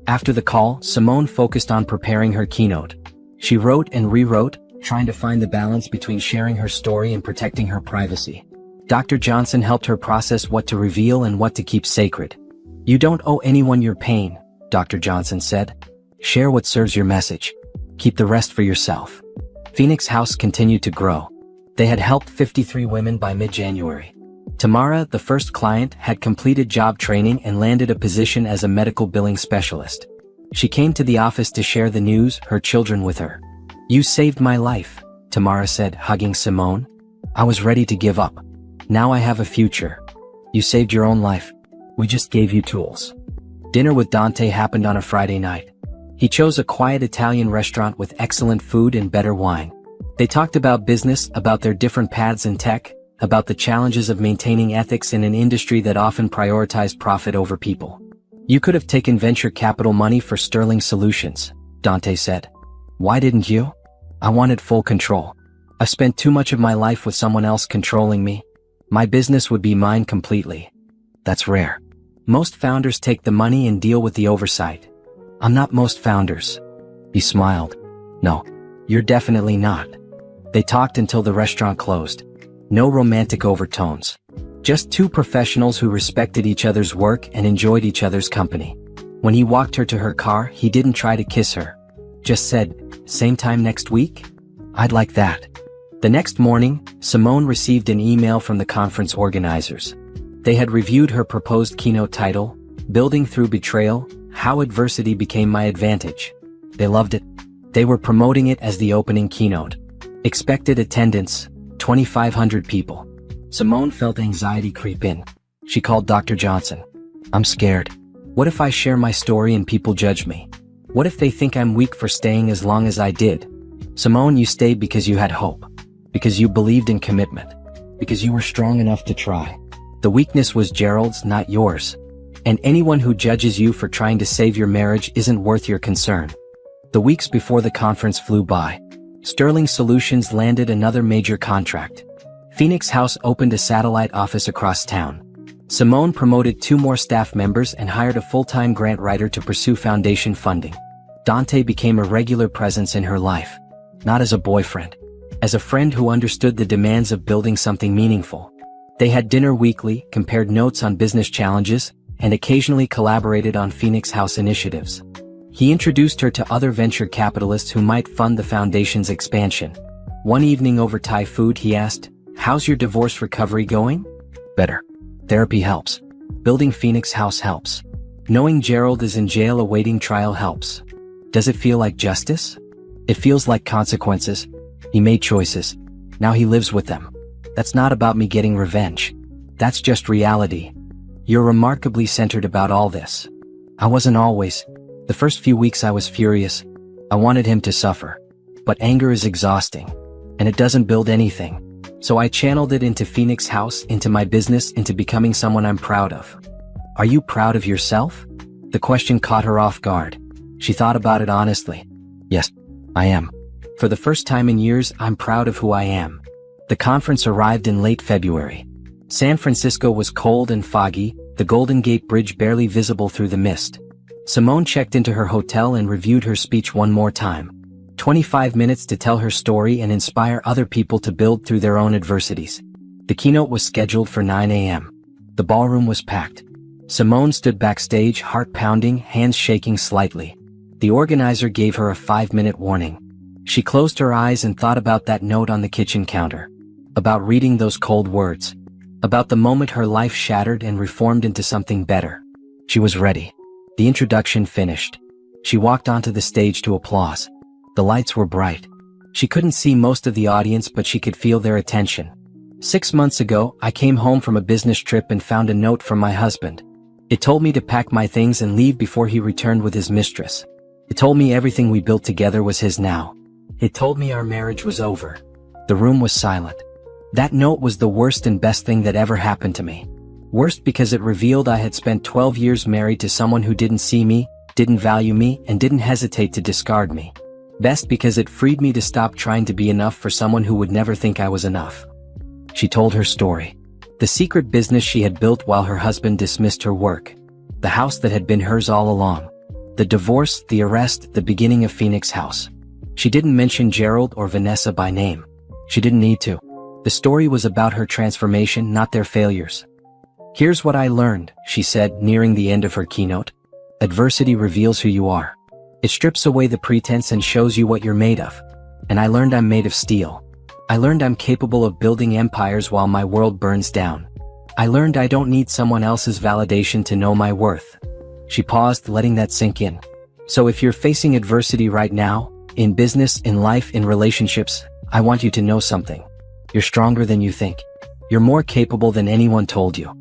After the call, Simone focused on preparing her keynote. She wrote and rewrote, trying to find the balance between sharing her story and protecting her privacy. Dr. Johnson helped her process what to reveal and what to keep sacred. You don't owe anyone your pain, Dr. Johnson said. Share what serves your message. Keep the rest for yourself. Phoenix House continued to grow. They had helped 53 women by mid-January. Tamara, the first client, had completed job training and landed a position as a medical billing specialist. She came to the office to share the news, her children with her. You saved my life, Tamara said, hugging Simone. I was ready to give up. Now I have a future. You saved your own life. We just gave you tools. Dinner with Dante happened on a Friday night. He chose a quiet Italian restaurant with excellent food and better wine. They talked about business, about their different paths in tech, about the challenges of maintaining ethics in an industry that often prioritized profit over people. You could have taken venture capital money for Sterling Solutions, Dante said. Why didn't you? I wanted full control. I spent too much of my life with someone else controlling me. My business would be mine completely. That's rare. Most founders take the money and deal with the oversight. I'm not most founders. He smiled. No, you're definitely not. They talked until the restaurant closed. No romantic overtones. Just two professionals who respected each other's work and enjoyed each other's company. When he walked her to her car, he didn't try to kiss her. Just said, same time next week? I'd like that. The next morning, Simone received an email from the conference organizers. They had reviewed her proposed keynote title, Building Through Betrayal, How Adversity Became My Advantage. They loved it. They were promoting it as the opening keynote. Expected attendance, 2,500 people. Simone felt anxiety creep in. She called Dr. Johnson. I'm scared. What if I share my story and people judge me? What if they think I'm weak for staying as long as I did? Simone, you stayed because you had hope. Because you believed in commitment. Because you were strong enough to try. The weakness was Gerald's, not yours. And anyone who judges you for trying to save your marriage isn't worth your concern. The weeks before the conference flew by. Sterling Solutions landed another major contract. Phoenix House opened a satellite office across town. Simone promoted 2 more staff members and hired a full-time grant writer to pursue foundation funding. Dante became a regular presence in her life. Not as a boyfriend, as a friend who understood the demands of building something meaningful. They had dinner weekly, compared notes on business challenges, and occasionally collaborated on Phoenix House initiatives. He introduced her to other venture capitalists who might fund the foundation's expansion. One evening over Thai food he asked, "How's your divorce recovery going?" "Better. Therapy helps. Building Phoenix House helps. Knowing Gerald is in jail awaiting trial helps. Does it feel like justice?" "It feels like consequences. He made choices. Now he lives with them. That's not about me getting revenge. That's just reality." "You're remarkably centered about all this." "I wasn't always. The first few weeks I was furious. I wanted him to suffer. But anger is exhausting. And it doesn't build anything. So I channeled it into Phoenix House, into my business, into becoming someone I'm proud of." "Are you proud of yourself?" The question caught her off guard. She thought about it honestly. "Yes, I am. For the first time in years, I'm proud of who I am." The conference arrived in late February. San Francisco was cold and foggy, the Golden Gate Bridge barely visible through the mist. Simone checked into her hotel and reviewed her speech one more time. 25 minutes to tell her story and inspire other people to build through their own adversities. The keynote was scheduled for 9 a.m. The ballroom was packed. Simone stood backstage, heart pounding, hands shaking slightly. The organizer gave her a 5-minute warning. She closed her eyes and thought about that note on the kitchen counter. About reading those cold words. About the moment her life shattered and reformed into something better. She was ready. The introduction finished. She walked onto the stage to applause. The lights were bright. She couldn't see most of the audience, but she could feel their attention. "6 months ago, I came home from a business trip and found a note from my husband. It told me to pack my things and leave before he returned with his mistress. It told me everything we built together was his now. It told me our marriage was over." The room was silent. That note was the worst and best thing that ever happened to me. Worst because it revealed I had spent 12 years married to someone who didn't see me, didn't value me, and didn't hesitate to discard me. Best because it freed me to stop trying to be enough for someone who would never think I was enough. She told her story. The secret business she had built while her husband dismissed her work. The house that had been hers all along. The divorce, the arrest, the beginning of Phoenix House. She didn't mention Gerald or Vanessa by name. She didn't need to. The story was about her transformation, not their failures. "Here's what I learned," she said, nearing the end of her keynote. "Adversity reveals who you are. It strips away the pretense and shows you what you're made of. And I learned I'm made of steel. I learned I'm capable of building empires while my world burns down. I learned I don't need someone else's validation to know my worth." She paused, letting that sink in. "So if you're facing adversity right now, in business, in life, in relationships, I want you to know something. You're stronger than you think. You're more capable than anyone told you.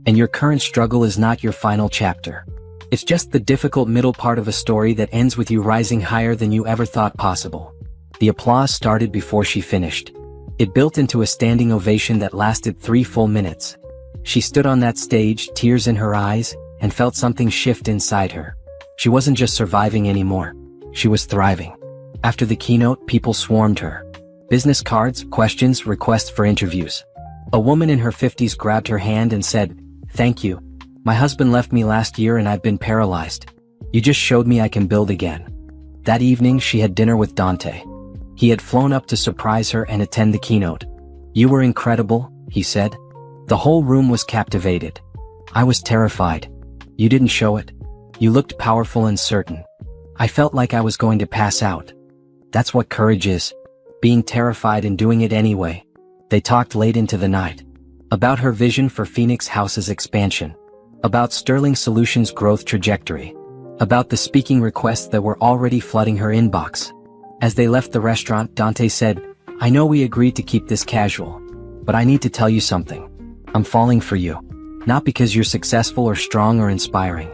And your current struggle is not your final chapter. It's just the difficult middle part of a story that ends with you rising higher than you ever thought possible." The applause started before she finished. It built into a standing ovation that lasted 3 full minutes. She stood on that stage, tears in her eyes, and felt something shift inside her. She wasn't just surviving anymore. She was thriving. After the keynote, people swarmed her. Business cards, questions, requests for interviews. A woman in her 50s grabbed her hand and said, "Thank you. My husband left me last year and I've been paralyzed. You just showed me I can build again." That evening, she had dinner with Dante. He had flown up to surprise her and attend the keynote. "You were incredible," he said. The whole room was captivated. "I was terrified. You didn't show it. You looked powerful and certain. I felt like I was going to pass out." That's what courage is. Being terrified and doing it anyway. They talked late into the night. About her vision for Phoenix House's expansion. About Sterling Solutions' growth trajectory. About the speaking requests that were already flooding her inbox. As they left the restaurant, Dante said, "I know we agreed to keep this casual. But I need to tell you something. I'm falling for you. Not because you're successful or strong or inspiring.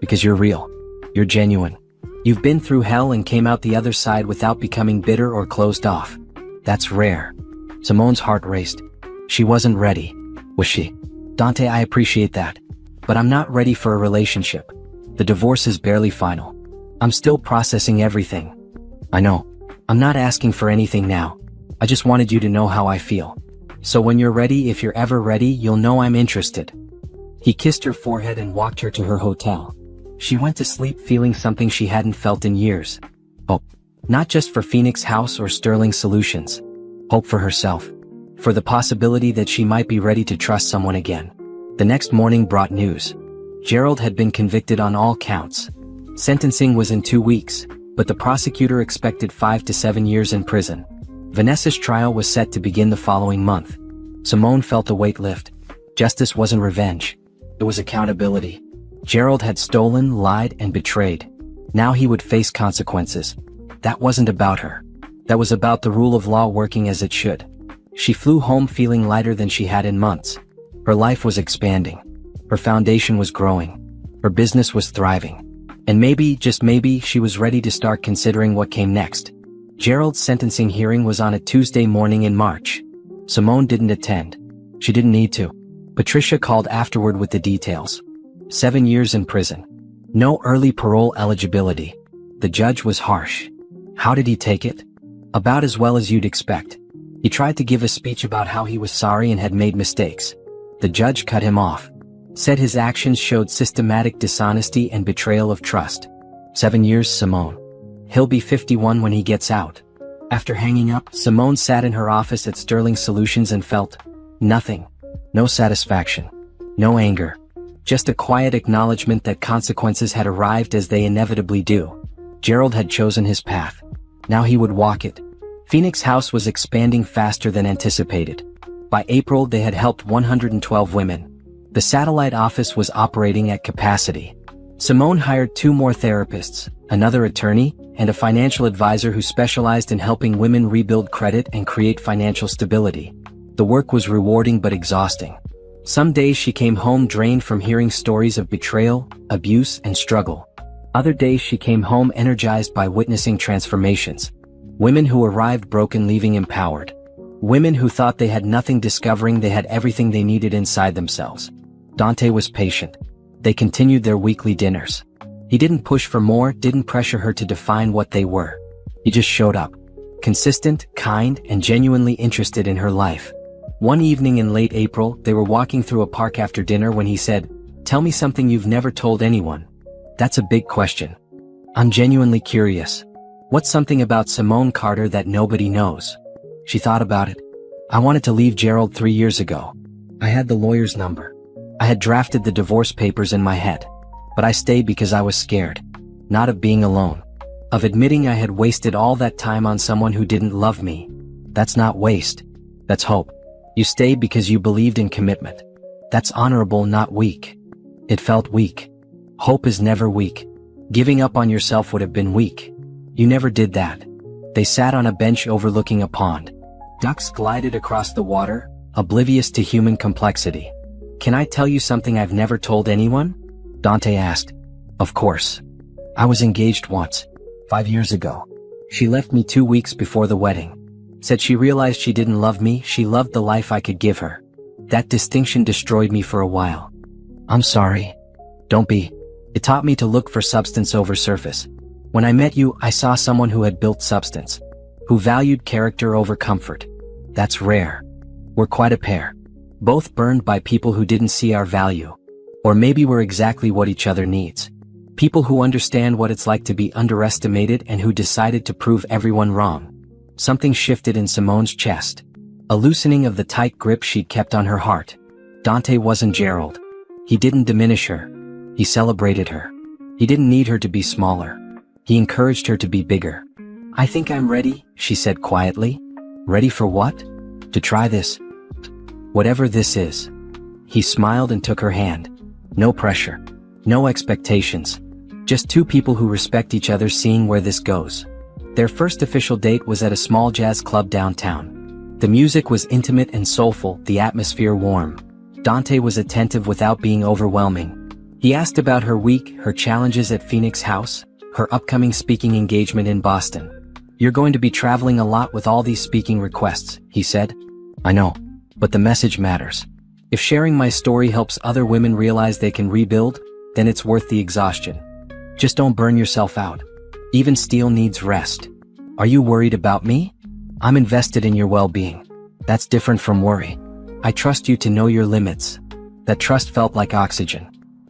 Because you're real. You're genuine. You've been through hell and came out the other side without becoming bitter or closed off. That's rare." Simone's heart raced. She wasn't ready. Was she? "Dante, I appreciate that. But I'm not ready for a relationship. The divorce is barely final. I'm still processing everything." "I know. I'm not asking for anything now. I just wanted you to know how I feel. So when you're ready, if you're ever ready, you'll know I'm interested." He kissed her forehead and walked her to her hotel. She went to sleep feeling something she hadn't felt in years. Hope. Not just for Phoenix House or Sterling Solutions. hope for herself, for the possibility that she might be ready to trust someone again. The next morning brought news. Gerald had been convicted on all counts. Sentencing was in 2 weeks, but the prosecutor expected 5 to 7 years in prison. Vanessa's trial was set to begin the following month. Simone felt a weight lift. Justice wasn't revenge. It was accountability. Gerald had stolen, lied, and betrayed. Now he would face consequences. That wasn't about her. That was about the rule of law working as it should. She flew home feeling lighter than she had in months. Her life was expanding. Her foundation was growing. Her business was thriving. And maybe, just maybe, she was ready to start considering what came next. Gerald's sentencing hearing was on a Tuesday morning in March. Simone didn't attend. She didn't need to. Patricia called afterward with the details. 7 years in prison. No early parole eligibility. The judge was harsh. How did he take it? About as well as you'd expect. He tried to give a speech about how he was sorry and had made mistakes. The judge cut him off. Said his actions showed systematic dishonesty and betrayal of trust. 7 years, Simone. He'll be 51 when he gets out. After hanging up, Simone sat in her office at Sterling Solutions and felt nothing. No satisfaction. No anger. Just a quiet acknowledgement that consequences had arrived as they inevitably do. Gerald had chosen his path. Now he would walk it. Phoenix House was expanding faster than anticipated. By April, they had helped 112 women. The satellite office was operating at capacity. Simone hired 2 more therapists, another attorney, and a financial advisor who specialized in helping women rebuild credit and create financial stability. The work was rewarding but exhausting. Some days she came home drained from hearing stories of betrayal, abuse, and struggle. Other days she came home energized by witnessing transformations. Women who arrived broken leaving empowered. Women who thought they had nothing discovering they had everything they needed inside themselves. Dante was patient. They continued their weekly dinners. He didn't push for more, didn't pressure her to define what they were. He just showed up. Consistent, kind, and genuinely interested in her life. One evening in late April, they were walking through a park after dinner when he said, "Tell me something you've never told anyone." That's a big question. I'm genuinely curious. What's something about Simone Carter that nobody knows? She thought about it. I wanted to leave Gerald 3 years ago. I had the lawyer's number. I had drafted the divorce papers in my head. But I stayed because I was scared. Not of being alone. Of admitting I had wasted all that time on someone who didn't love me. That's not waste. That's hope. You stayed because you believed in commitment. That's honorable, not weak. It felt weak. Hope is never weak. Giving up on yourself would have been weak. You never did that. They sat on a bench overlooking a pond. Ducks glided across the water, oblivious to human complexity. Can I tell you something I've never told anyone? Dante asked. Of course. I was engaged once. 5 years ago. She left me 2 weeks before the wedding. Said she realized she didn't love me, she loved the life I could give her. That distinction destroyed me for a while. I'm sorry. Don't be. It taught me to look for substance over surface. When I met you, I saw someone who had built substance. Who valued character over comfort. That's rare. We're quite a pair. Both burned by people who didn't see our value. Or maybe we're exactly what each other needs. People who understand what it's like to be underestimated and who decided to prove everyone wrong. Something shifted in Simone's chest. A loosening of the tight grip she'd kept on her heart. Dante wasn't Gerald. He didn't diminish her. He celebrated her. He didn't need her to be smaller. He encouraged her to be bigger. I think I'm ready, she said quietly. Ready for what? To try this. Whatever this is. He smiled and took her hand. No pressure. No expectations. Just 2 people who respect each other seeing where this goes. Their first official date was at a small jazz club downtown. The music was intimate and soulful, the atmosphere warm. Dante was attentive without being overwhelming. He asked about her week, her challenges at Phoenix House, her upcoming speaking engagement in Boston. You're going to be traveling a lot with all these speaking requests, he said. I know, but the message matters. If sharing my story helps other women realize they can rebuild, then it's worth the exhaustion. Just don't burn yourself out. Even steel needs rest. Are you worried about me? I'm invested in your well-being. That's different from worry. I trust you to know your limits. That trust felt like oxygen.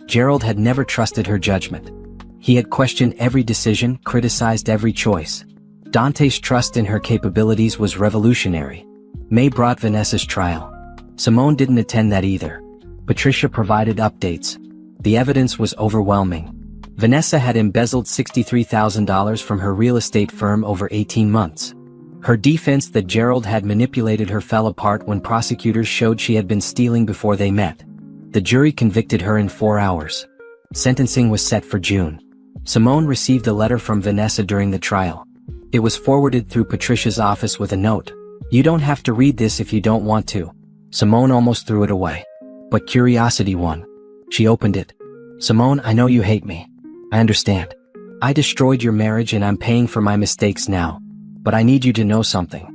Gerald had never trusted her judgment. He had questioned every decision, criticized every choice. Dante's trust in her capabilities was revolutionary. May brought Vanessa's trial. Simone didn't attend that either. Patricia provided updates. The evidence was overwhelming. Vanessa had embezzled $63,000 from her real estate firm over 18 months. Her defense that Gerald had manipulated her fell apart when prosecutors showed she had been stealing before they met. The jury convicted her in 4 hours. Sentencing was set for June. Simone received a letter from Vanessa during the trial. It was forwarded through Patricia's office with a note. "You don't have to read this if you don't want to." Simone almost threw it away. But curiosity won. She opened it. "Simone, I know you hate me. I understand. I destroyed your marriage and I'm paying for my mistakes now. But I need you to know something.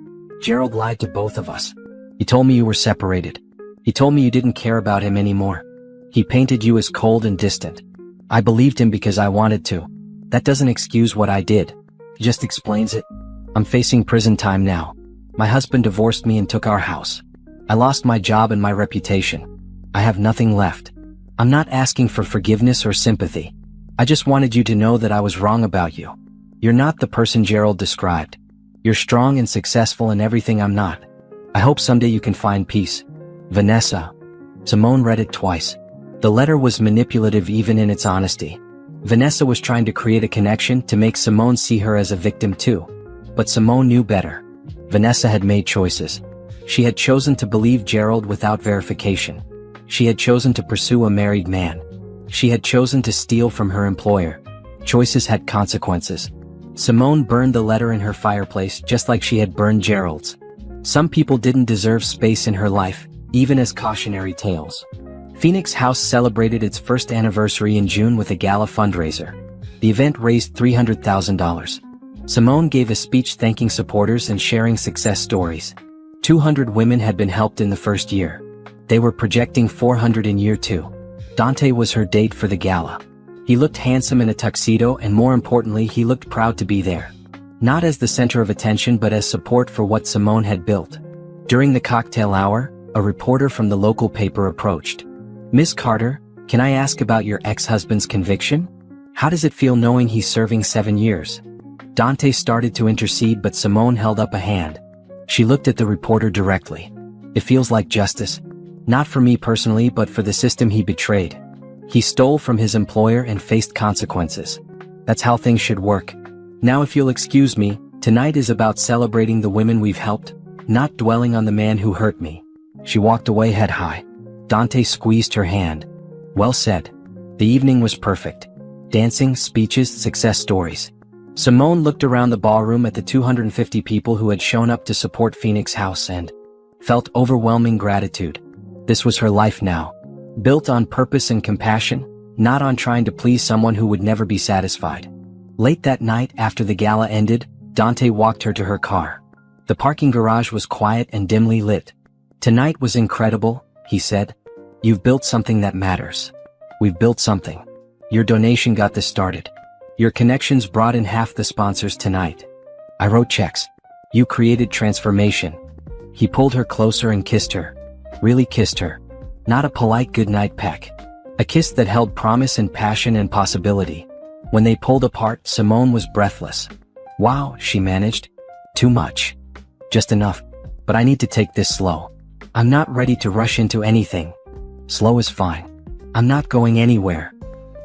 Gerald lied to both of us. He told me you were separated. He told me you didn't care about him anymore. He painted you as cold and distant. I believed him because I wanted to. That doesn't excuse what I did. It just explains it. I'm facing prison time now. My husband divorced me and took our house. I lost my job and my reputation. I have nothing left. I'm not asking for forgiveness or sympathy. I just wanted you to know that I was wrong about you. You're not the person Gerald described. You're strong and successful in everything I'm not. I hope someday you can find peace. Vanessa." Simone read it twice. The letter was manipulative even in its honesty. Vanessa was trying to create a connection to make Simone see her as a victim too. But Simone knew better. Vanessa had made choices. She had chosen to believe Gerald without verification. She had chosen to pursue a married man. She had chosen to steal from her employer. Choices had consequences. Simone burned the letter in her fireplace just like she had burned Gerald's. Some people didn't deserve space in her life, even as cautionary tales. Phoenix House celebrated its first anniversary in June with a gala fundraiser. The event raised $300,000. Simone gave a speech thanking supporters and sharing success stories. 200 women had been helped in the first year. They were projecting 400 in year 2. Dante was her date for the gala. He looked handsome in a tuxedo and more importantly he looked proud to be there. Not as the center of attention but as support for what Simone had built. During the cocktail hour, a reporter from the local paper approached. "Miss Carter, can I ask about your ex-husband's conviction? How does it feel knowing he's serving 7 years?" Dante started to intercede but Simone held up a hand. She looked at the reporter directly. "It feels like justice. Not for me personally but for the system he betrayed. He stole from his employer and faced consequences. That's how things should work. Now if you'll excuse me, tonight is about celebrating the women we've helped, not dwelling on the man who hurt me." She walked away head high. Dante squeezed her hand. "Well said." The evening was perfect. Dancing, speeches, success stories. Simone looked around the ballroom at the 250 people who had shown up to support Phoenix House and felt overwhelming gratitude. This was her life now. Built on purpose and compassion, not on trying to please someone who would never be satisfied. Late that night after the gala ended, Dante walked her to her car. The parking garage was quiet and dimly lit. "Tonight was incredible," he said. "You've built something that matters. We've built something. Your donation got this started. Your connections brought in half the sponsors tonight. I wrote checks. You created transformation." He pulled her closer and kissed her. Really kissed her. Not a polite goodnight peck. A kiss that held promise and passion and possibility. When they pulled apart, Simone was breathless. "Wow," she managed. "Too much. Just enough. But I need to take this slow. I'm not ready to rush into anything. Slow is fine. I'm not going anywhere."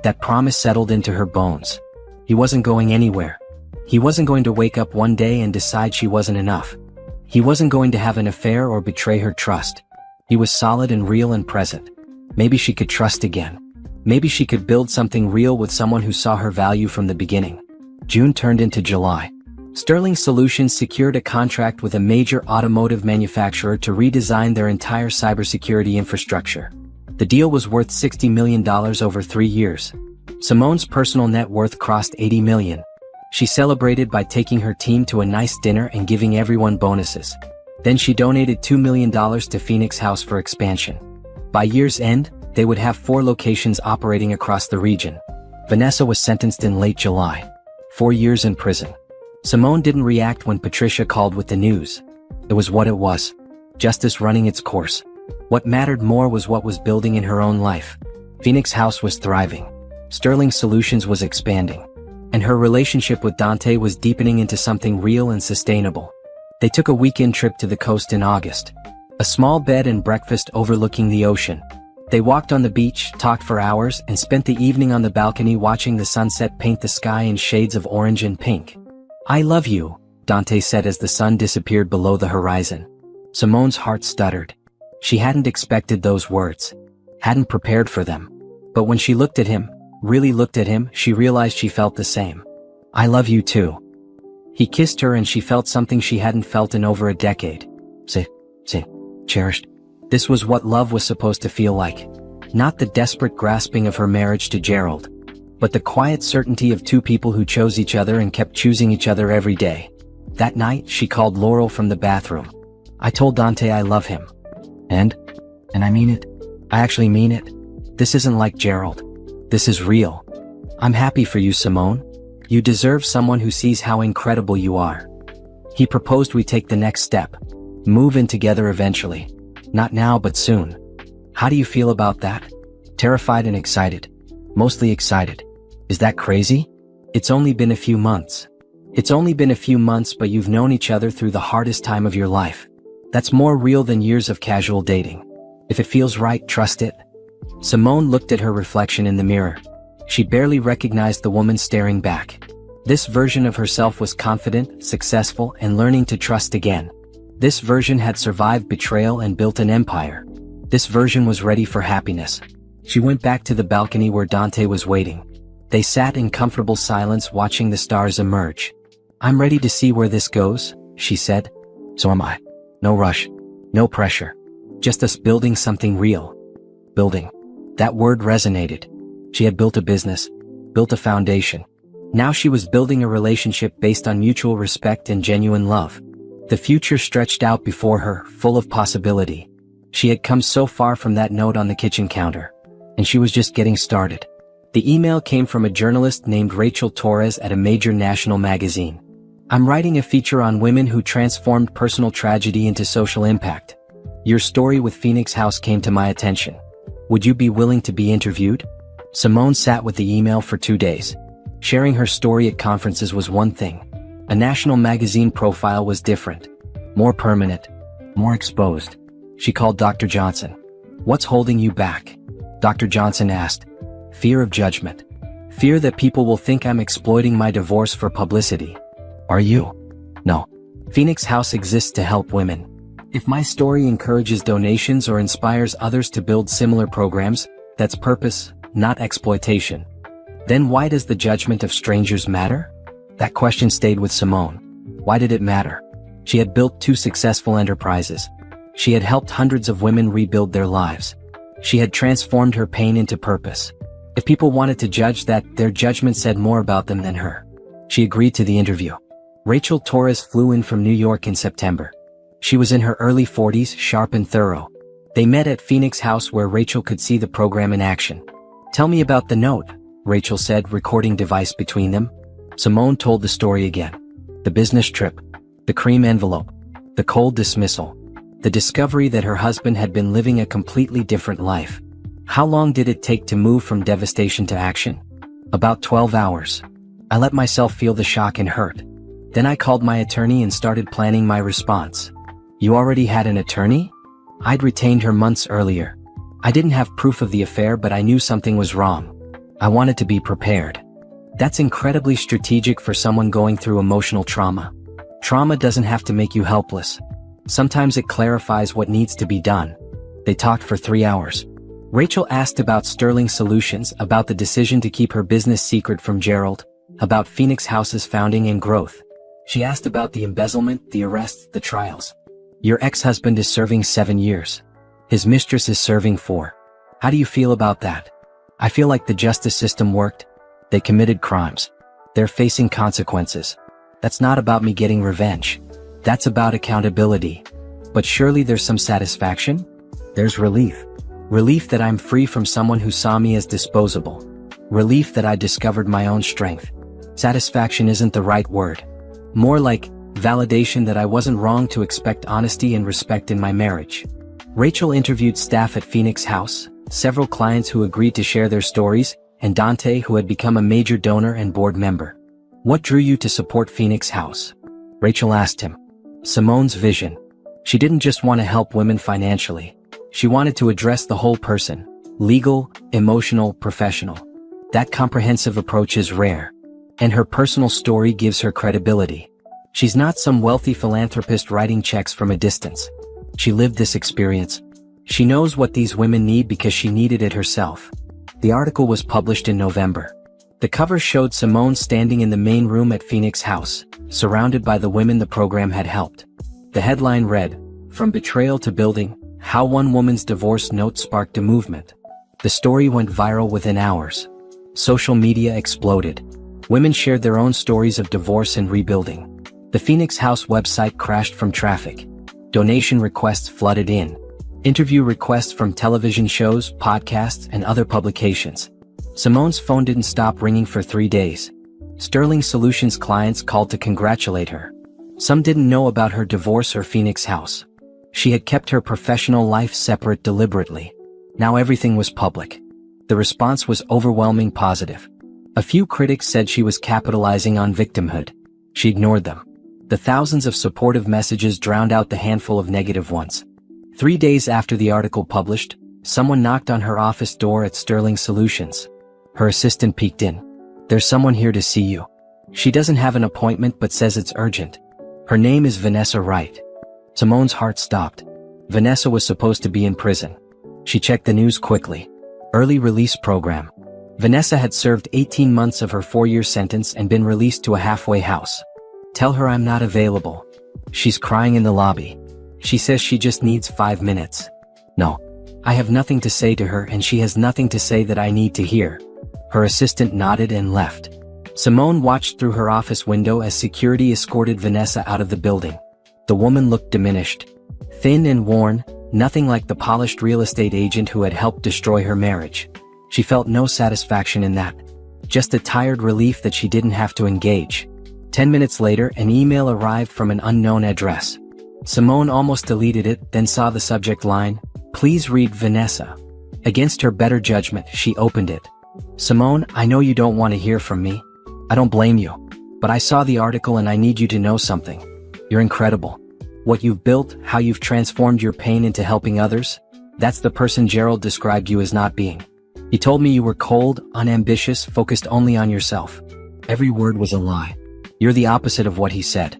That promise settled into her bones. He wasn't going anywhere. He wasn't going to wake up one day and decide she wasn't enough. He wasn't going to have an affair or betray her trust. He was solid and real and present. Maybe she could trust again. Maybe she could build something real with someone who saw her value from the beginning. June turned into July. Sterling Solutions secured a contract with a major automotive manufacturer to redesign their entire cybersecurity infrastructure. The deal was worth $60 million over 3 years. Simone's personal net worth crossed $80 million. She celebrated by taking her team to a nice dinner and giving everyone bonuses. Then she donated $2 million to Phoenix House for expansion. By year's end, they would have 4 locations operating across the region. Vanessa was sentenced in late July. 4 years in prison. Simone didn't react when Patricia called with the news. It was what it was. Justice running its course. What mattered more was what was building in her own life. Phoenix House was thriving. Sterling Solutions was expanding. And her relationship with Dante was deepening into something real and sustainable. They took a weekend trip to the coast in August. A small bed and breakfast overlooking the ocean. They walked on the beach, talked for hours, and spent the evening on the balcony watching the sunset paint the sky in shades of orange and pink. "I love you," Dante said as the sun disappeared below the horizon. Simone's heart stuttered. She hadn't expected those words. Hadn't prepared for them. But when she looked at him, really looked at him, she realized she felt the same. "I love you too." He kissed her and she felt something she hadn't felt in over a decade. Cherished. This was what love was supposed to feel like. Not the desperate grasping of her marriage to Gerald, but the quiet certainty of two people who chose each other and kept choosing each other every day. That night, she called Laurel from the bathroom. "I told Dante I love him. And I mean it. I actually mean it. This isn't like Gerald. This is real. I'm happy for you, Simone. You deserve someone who sees how incredible you are." He proposed we take the next step. Move in together eventually. Not now, but soon. How do you feel about that? Terrified and excited. Mostly excited. Is that crazy? It's only been a few months. It's only been a few months, but you've known each other through the hardest time of your life. That's more real than years of casual dating. If it feels right, trust it. Simone looked at her reflection in the mirror. She barely recognized the woman staring back. This version of herself was confident, successful, and learning to trust again. This version had survived betrayal and built an empire. This version was ready for happiness. She went back to the balcony where Dante was waiting. They sat in comfortable silence watching the stars emerge. "I'm ready to see where this goes," she said. "So am I. No rush. No pressure. Just us building something real." Building. That word resonated. She had built a business. Built a foundation. Now she was building a relationship based on mutual respect and genuine love. The future stretched out before her, full of possibility. She had come so far from that note on the kitchen counter. And she was just getting started. The email came from a journalist named Rachel Torres at a major national magazine. "I'm writing a feature on women who transformed personal tragedy into social impact. Your story with Phoenix House came to my attention. Would you be willing to be interviewed?" Simone sat with the email for 2 days. Sharing her story at conferences was one thing. A national magazine profile was different. More permanent. More exposed. She called Dr. Johnson. "What's holding you back?" Dr. Johnson asked. "Fear of judgment. Fear that people will think I'm exploiting my divorce for publicity." "Are you?" "No. Phoenix House exists to help women. If my story encourages donations or inspires others to build similar programs, that's purpose, not exploitation." "Then why does the judgment of strangers matter?" That question stayed with Simone. Why did it matter? She had built 2 successful enterprises. She had helped hundreds of women rebuild their lives. She had transformed her pain into purpose. If people wanted to judge that, their judgment said more about them than her. She agreed to the interview. Rachel Torres flew in from New York in September. She was in her early 40s, sharp and thorough. They met at Phoenix House where Rachel could see the program in action. "Tell me about the note," Rachel said, recording device between them. Simone told the story again. The business trip. The cream envelope. The cold dismissal. The discovery that her husband had been living a completely different life. How long did it take to move from devastation to action? About 12 hours. I let myself feel the shock and hurt. Then I called my attorney and started planning my response. "You already had an attorney?" I'd retained her months earlier. I didn't have proof of the affair, but I knew something was wrong. I wanted to be prepared. That's incredibly strategic for someone going through emotional trauma. Trauma doesn't have to make you helpless. Sometimes it clarifies what needs to be done. They talked for 3 hours. Rachel asked about Sterling Solutions, about the decision to keep her business secret from Gerald, about Phoenix House's founding and growth. She asked about the embezzlement, the arrests, the trials. "Your ex-husband is serving 7 years. His mistress is serving 4. How do you feel about that?" "I feel like the justice system worked. They committed crimes. They're facing consequences. That's not about me getting revenge. That's about accountability. But surely there's some satisfaction? There's relief. Relief that I'm free from someone who saw me as disposable. Relief that I discovered my own strength. Satisfaction isn't the right word. More like validation that I wasn't wrong to expect honesty and respect in my marriage." Rachel interviewed staff at Phoenix House, several clients who agreed to share their stories, and Dante, who had become a major donor and board member. "What drew you to support Phoenix House?" Rachel asked him. Simone's vision. She didn't just want to help women financially. She wanted to address the whole person. Legal, emotional, professional. That comprehensive approach is rare. And her personal story gives her credibility. She's not some wealthy philanthropist writing checks from a distance. She lived this experience. She knows what these women need because she needed it herself. The article was published in November. The cover showed Simone standing in the main room at Phoenix House, surrounded by the women the program had helped. The headline read, "From Betrayal to Building, How One Woman's Divorce Note Sparked a Movement." The story went viral within hours. Social media exploded. Women shared their own stories of divorce and rebuilding. The Phoenix House website crashed from traffic. Donation requests flooded in. Interview requests from television shows, podcasts, and other publications. Simone's phone didn't stop ringing for 3 days. Sterling Solutions clients called to congratulate her. Some didn't know about her divorce or Phoenix House. She had kept her professional life separate deliberately. Now everything was public. The response was overwhelmingly positive. A few critics said she was capitalizing on victimhood. She ignored them. The thousands of supportive messages drowned out the handful of negative ones. 3 days after the article published, someone knocked on her office door at Sterling Solutions. Her assistant peeked in. "There's someone here to see you. She doesn't have an appointment but says it's urgent." Her name is Vanessa Wright. Simone's heart stopped. Vanessa was supposed to be in prison. She checked the news quickly. Early release program. Vanessa had served 18 months of her 4-year sentence and been released to a halfway house. "Tell her I'm not available. She's crying in the lobby. She says she just needs 5 minutes." "No. I have nothing to say to her and she has nothing to say that I need to hear." Her assistant nodded and left. Simone watched through her office window as security escorted Vanessa out of the building. The woman looked diminished. Thin and worn, nothing like the polished real estate agent who had helped destroy her marriage. She felt no satisfaction in that. Just a tired relief that she didn't have to engage. 10 minutes later, an email arrived from an unknown address. Simone almost deleted it, then saw the subject line, "Please read Vanessa." Against her better judgment, she opened it. "Simone, I know you don't want to hear from me. I don't blame you. But I saw the article and I need you to know something. You're incredible. What you've built, how you've transformed your pain into helping others, that's the person Gerald described you as not being. He told me you were cold, unambitious, focused only on yourself. Every word was a lie. You're the opposite of what he said.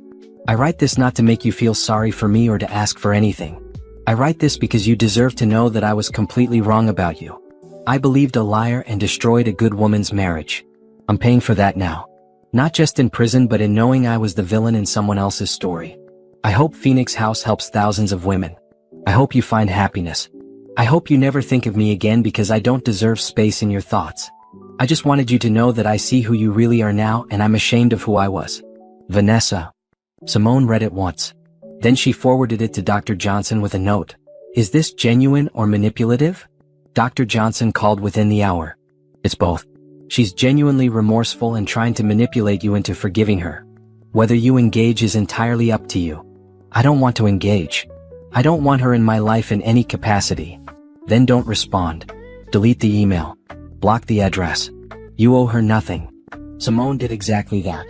I write this not to make you feel sorry for me or to ask for anything. I write this because you deserve to know that I was completely wrong about you. I believed a liar and destroyed a good woman's marriage. I'm paying for that now. Not just in prison but in knowing I was the villain in someone else's story. I hope Phoenix House helps thousands of women. I hope you find happiness. I hope you never think of me again because I don't deserve space in your thoughts. I just wanted you to know that I see who you really are now and I'm ashamed of who I was. Vanessa." Simone read it once. Then she forwarded it to Dr. Johnson with a note. "Is this genuine or manipulative?" Dr. Johnson called within the hour. "It's both. She's genuinely remorseful and trying to manipulate you into forgiving her. Whether you engage is entirely up to you." "I don't want to engage. I don't want her in my life in any capacity." "Then don't respond. Delete the email. Block the address. You owe her nothing." Simone did exactly that.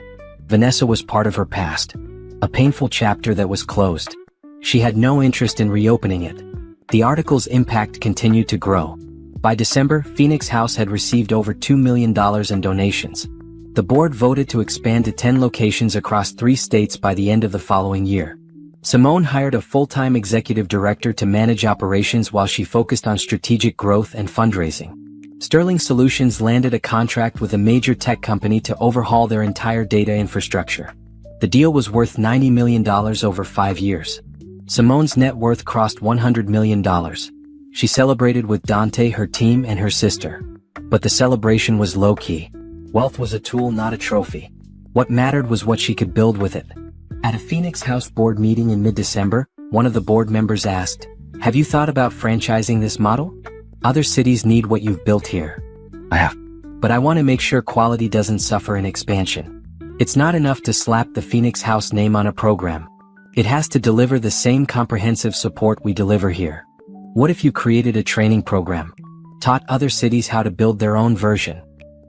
Vanessa was part of her past. A painful chapter that was closed. She had no interest in reopening it. The article's impact continued to grow. By December, Phoenix House had received over $2 million in donations. The board voted to expand to 10 locations across 3 states by the end of the following year. Simone hired a full-time executive director to manage operations while she focused on strategic growth and fundraising. Sterling Solutions landed a contract with a major tech company to overhaul their entire data infrastructure. The deal was worth $90 million over 5 years. Simone's net worth crossed $100 million. She celebrated with Dante, her team, and her sister. But the celebration was low-key. Wealth was a tool, not a trophy. What mattered was what she could build with it. At a Phoenix House board meeting in mid-December, one of the board members asked, "Have you thought about franchising this model? Other cities need what you've built here." "I have. But I want to make sure quality doesn't suffer in expansion. It's not enough to slap the Phoenix House name on a program. It has to deliver the same comprehensive support we deliver here. What if you created a training program? Taught other cities how to build their own version?"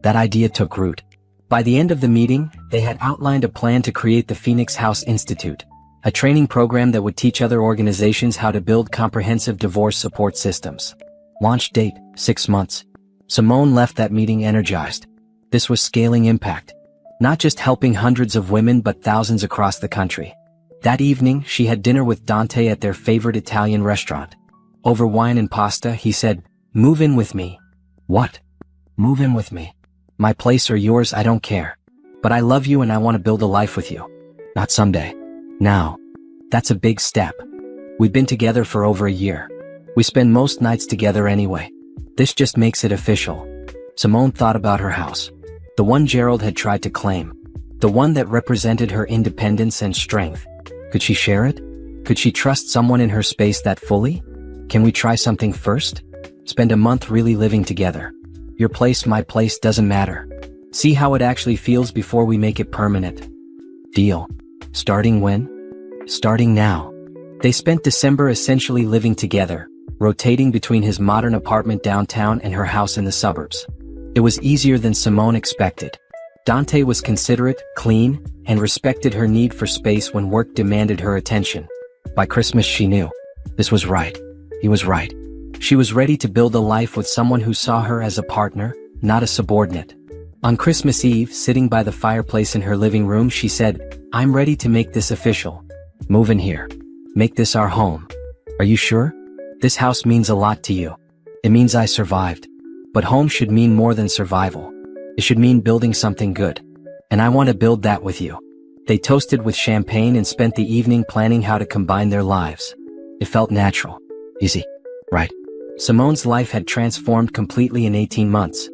That idea took root. By the end of the meeting, they had outlined a plan to create the Phoenix House Institute, a training program that would teach other organizations how to build comprehensive divorce support systems. Launch date, 6 months. Simone left that meeting energized. This was scaling impact. Not just helping hundreds of women but thousands across the country. That evening, she had dinner with Dante at their favorite Italian restaurant. Over wine and pasta, he said, "Move in with me." "What?" "Move in with me. My place or yours, I don't care. But I love you and I want to build a life with you. Not someday. Now." That's a big step. We've been together for over a year. We spend most nights together anyway. This just makes it official. Simone thought about her house. The one Gerald had tried to claim. The one that represented her independence and strength. Could she share it? Could she trust someone in her space that fully? Can we try something first? Spend a month really living together. Your place, my place, doesn't matter. See how it actually feels before we make it permanent. Deal. Starting when? Starting now. They spent December essentially living together, rotating between his modern apartment downtown and her house in the suburbs. It was easier than Simone expected. Dante was considerate, clean, and respected her need for space when work demanded her attention. By Christmas she knew. This was right. He was right. She was ready to build a life with someone who saw her as a partner, not a subordinate. On Christmas Eve, sitting by the fireplace in her living room, she said, "I'm ready to make this official. Move in here. Make this our home. Are you sure? This house means a lot to you. It means I survived. But home should mean more than survival. It should mean building something good. And I want to build that with you." They toasted with champagne and spent the evening planning how to combine their lives. It felt natural. Easy. Right. Simone's life had transformed completely in 18 months.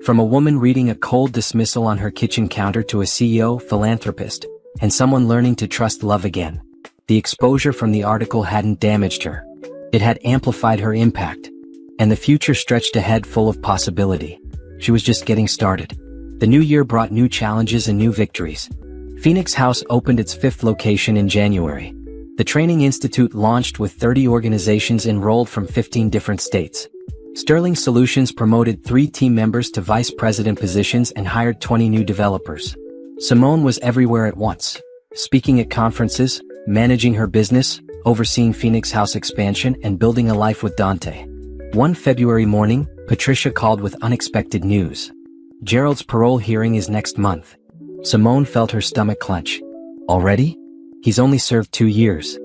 From a woman reading a cold dismissal on her kitchen counter to a CEO, philanthropist, and someone learning to trust love again. The exposure from the article hadn't damaged her. It had amplified her impact. And the future stretched ahead full of possibility. She was just getting started. The new year brought new challenges and new victories. Phoenix House opened its 5th location in January. The Training Institute launched with 30 organizations enrolled from 15 different states. Sterling Solutions promoted 3 team members to vice president positions and hired 20 new developers. Simone was everywhere at once, speaking at conferences, managing her business, overseeing Phoenix House expansion, and building a life with Dante. One February morning, Patricia called with unexpected news. Gerald's parole hearing is next month. Simone felt her stomach clench. Already? He's only served 2 years.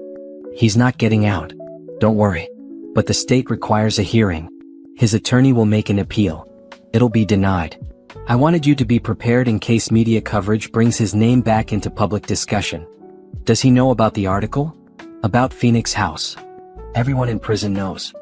He's not getting out. Don't worry. But the state requires a hearing. His attorney will make an appeal. It'll be denied. I wanted you to be prepared in case media coverage brings his name back into public discussion. Does he know about the article? About Phoenix House? Everyone in prison knows.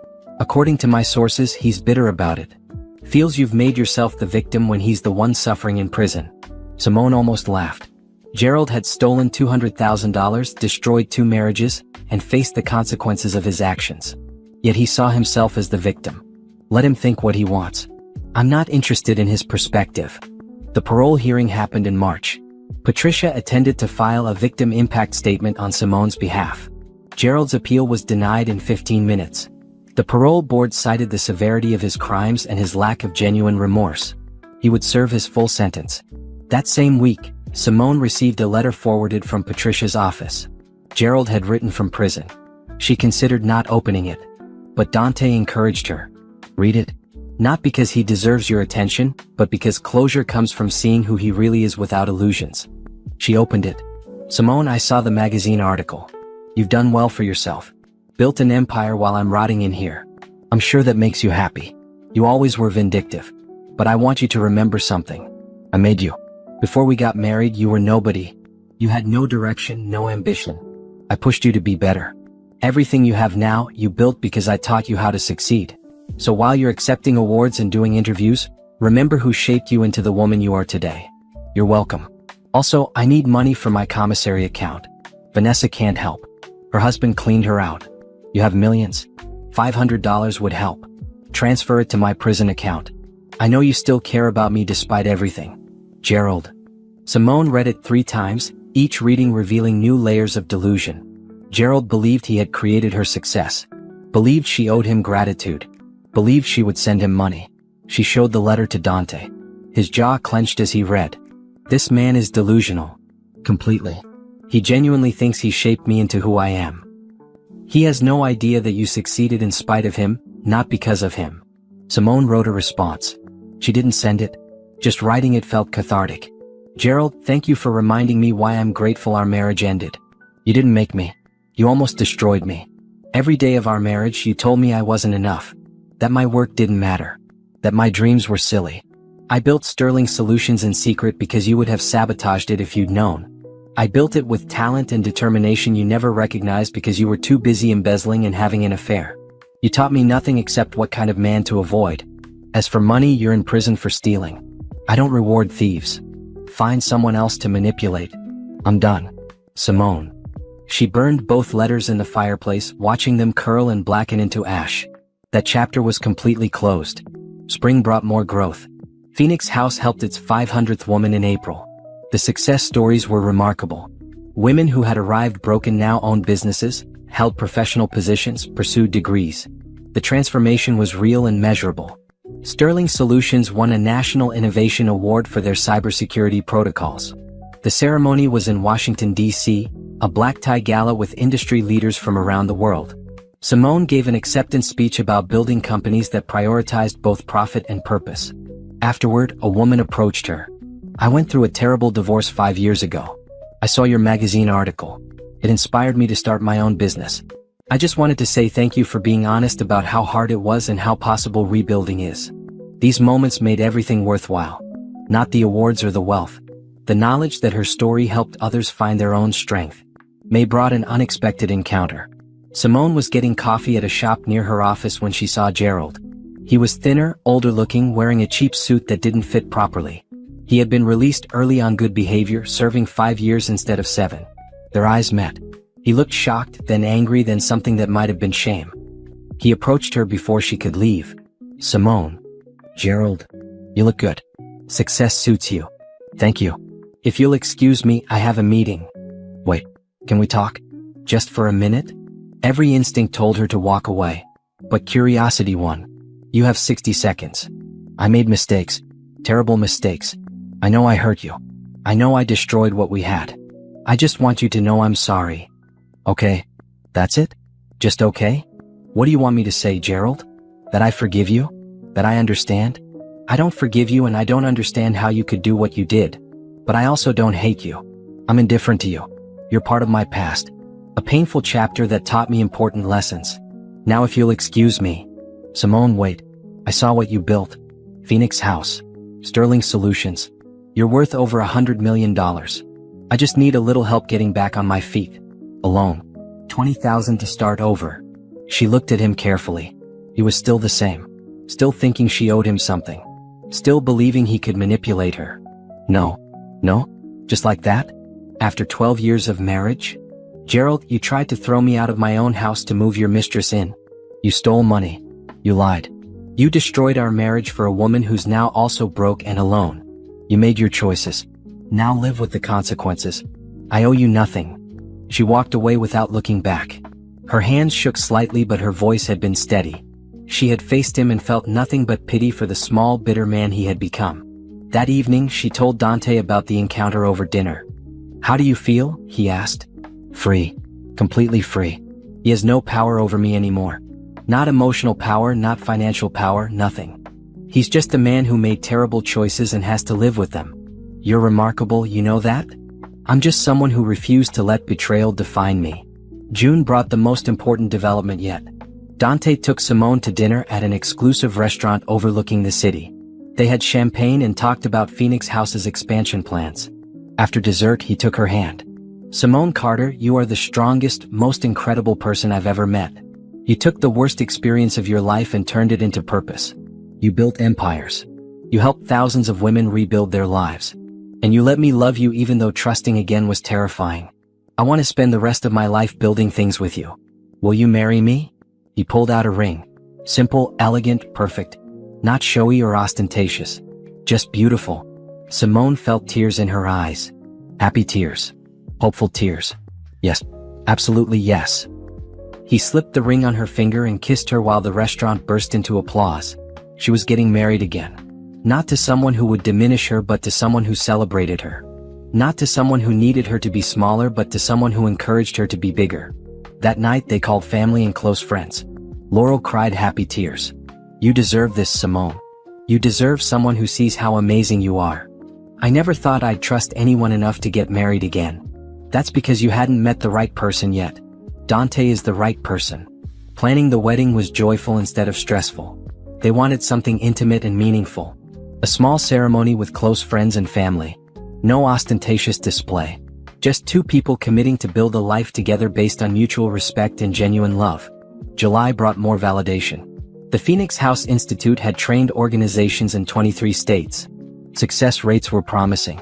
According to my sources, he's bitter about it. Feels you've made yourself the victim when he's the one suffering in prison. Simone almost laughed. Gerald had stolen $200,000, destroyed 2 marriages, and faced the consequences of his actions. Yet he saw himself as the victim. Let him think what he wants. I'm not interested in his perspective. The parole hearing happened in March. Patricia attended to file a victim impact statement on Simone's behalf. Gerald's appeal was denied in 15 minutes. The parole board cited the severity of his crimes and his lack of genuine remorse. He would serve his full sentence. That same week, Simone received a letter forwarded from Patricia's office. Gerald had written from prison. She considered not opening it. But Dante encouraged her. Read it. Not because he deserves your attention, but because closure comes from seeing who he really is without illusions. She opened it. Simone, I saw the magazine article. You've done well for yourself. Built an empire while I'm rotting in here. I'm sure that makes you happy. You always were vindictive. But I want you to remember something. I made you. Before we got married, you were nobody. You had no direction, no ambition. I pushed you to be better. Everything you have now, you built because I taught you how to succeed. So while you're accepting awards and doing interviews, remember who shaped you into the woman you are today. You're welcome. Also, I need money for my commissary account. Vanessa can't help. Her husband cleaned her out. You have millions. $500 would help. Transfer it to my prison account. I know you still care about me despite everything. Gerald. Simone read it 3 times, each reading revealing new layers of delusion. Gerald believed he had created her success. Believed she owed him gratitude. Believed she would send him money. She showed the letter to Dante. His jaw clenched as he read. This man is delusional. Completely. He genuinely thinks he shaped me into who I am. He has no idea that you succeeded in spite of him, not because of him." Simone wrote a response. She didn't send it. Just writing it felt cathartic. "Gerald, thank you for reminding me why I'm grateful our marriage ended. You didn't make me. You almost destroyed me. Every day of our marriage you told me I wasn't enough. That my work didn't matter. That my dreams were silly. I built Sterling Solutions in secret because you would have sabotaged it if you'd known. I built it with talent and determination you never recognized because you were too busy embezzling and having an affair. You taught me nothing except what kind of man to avoid. As for money, you're in prison for stealing. I don't reward thieves. Find someone else to manipulate. I'm done." Simone. She burned both letters in the fireplace, watching them curl and blacken into ash. That chapter was completely closed. Spring brought more growth. Phoenix House helped its 500th woman in April. The success stories were remarkable. Women who had arrived broken now owned businesses, held professional positions, pursued degrees. The transformation was real and measurable. Sterling Solutions won a National Innovation Award for their cybersecurity protocols. The ceremony was in Washington, D.C., a black-tie gala with industry leaders from around the world. Simone gave an acceptance speech about building companies that prioritized both profit and purpose. Afterward, a woman approached her. "I went through a terrible divorce 5 years ago. I saw your magazine article. It inspired me to start my own business. I just wanted to say thank you for being honest about how hard it was and how possible rebuilding is." These moments made everything worthwhile. Not the awards or the wealth. The knowledge that her story helped others find their own strength. May brought an unexpected encounter. Simone was getting coffee at a shop near her office when she saw Gerald. He was thinner, older-looking, wearing a cheap suit that didn't fit properly. He had been released early on good behavior, serving 5 years instead of 7. Their eyes met. He looked shocked, then angry, then something that might have been shame. He approached her before she could leave. "Simone." "Gerald, you look good. Success suits you." "Thank you. If you'll excuse me, I have a meeting." "Wait, can we talk? Just for a minute?" Every instinct told her to walk away. But curiosity won. "You have 60 seconds. I made mistakes. Terrible mistakes. I know I hurt you. I know I destroyed what we had. I just want you to know I'm sorry." "Okay. That's it? Just okay? What do you want me to say, Gerald? That I forgive you? That I understand? I don't forgive you and I don't understand how you could do what you did. But I also don't hate you. I'm indifferent to you. You're part of my past. A painful chapter that taught me important lessons. Now if you'll excuse me." "Simone, wait. I saw what you built. Phoenix House. Sterling Solutions. You're worth over $100 million. I just need a little help getting back on my feet. Alone. 20,000 to start over." She looked at him carefully. He was still the same. Still thinking she owed him something. Still believing he could manipulate her. "No. No? Just like that? After 12 years of marriage? Gerald, you tried to throw me out of my own house to move your mistress in. You stole money. You lied. You destroyed our marriage for a woman who's now also broke and alone. You made your choices. Now live with the consequences. I owe you nothing." She walked away without looking back. Her hands shook slightly but her voice had been steady. She had faced him and felt nothing but pity for the small, bitter man he had become. That evening, she told Dante about the encounter over dinner. "How do you feel?" he asked. "Free. Completely free. He has no power over me anymore. Not emotional power, not financial power, nothing. He's just a man who made terrible choices and has to live with them. You're remarkable, you know that? I'm just someone who refused to let betrayal define me." June brought the most important development yet. Dante took Simone to dinner at an exclusive restaurant overlooking the city. They had champagne and talked about Phoenix House's expansion plans. After dessert, he took her hand. "Simone Carter, you are the strongest, most incredible person I've ever met. You took the worst experience of your life and turned it into purpose. You built empires. You helped thousands of women rebuild their lives. And you let me love you even though trusting again was terrifying. I want to spend the rest of my life building things with you. Will you marry me?" He pulled out a ring. Simple, elegant, perfect. Not showy or ostentatious. Just beautiful. Simone felt tears in her eyes. Happy tears. Hopeful tears. Yes. Absolutely yes. He slipped the ring on her finger and kissed her while the restaurant burst into applause. She was getting married again. Not to someone who would diminish her but to someone who celebrated her. Not to someone who needed her to be smaller, but to someone who encouraged her to be bigger. That night they called family and close friends. Laurel cried happy tears. "You deserve this, Simone. You deserve someone who sees how amazing you are. I never thought I'd trust anyone enough to get married again. That's because you hadn't met the right person yet. Dante is the right person." Planning the wedding was joyful instead of stressful. They wanted something intimate and meaningful. A small ceremony with close friends and family. No ostentatious display. Just two people committing to build a life together based on mutual respect and genuine love. July brought more validation. The Phoenix House Institute had trained organizations in 23 states. Success rates were promising.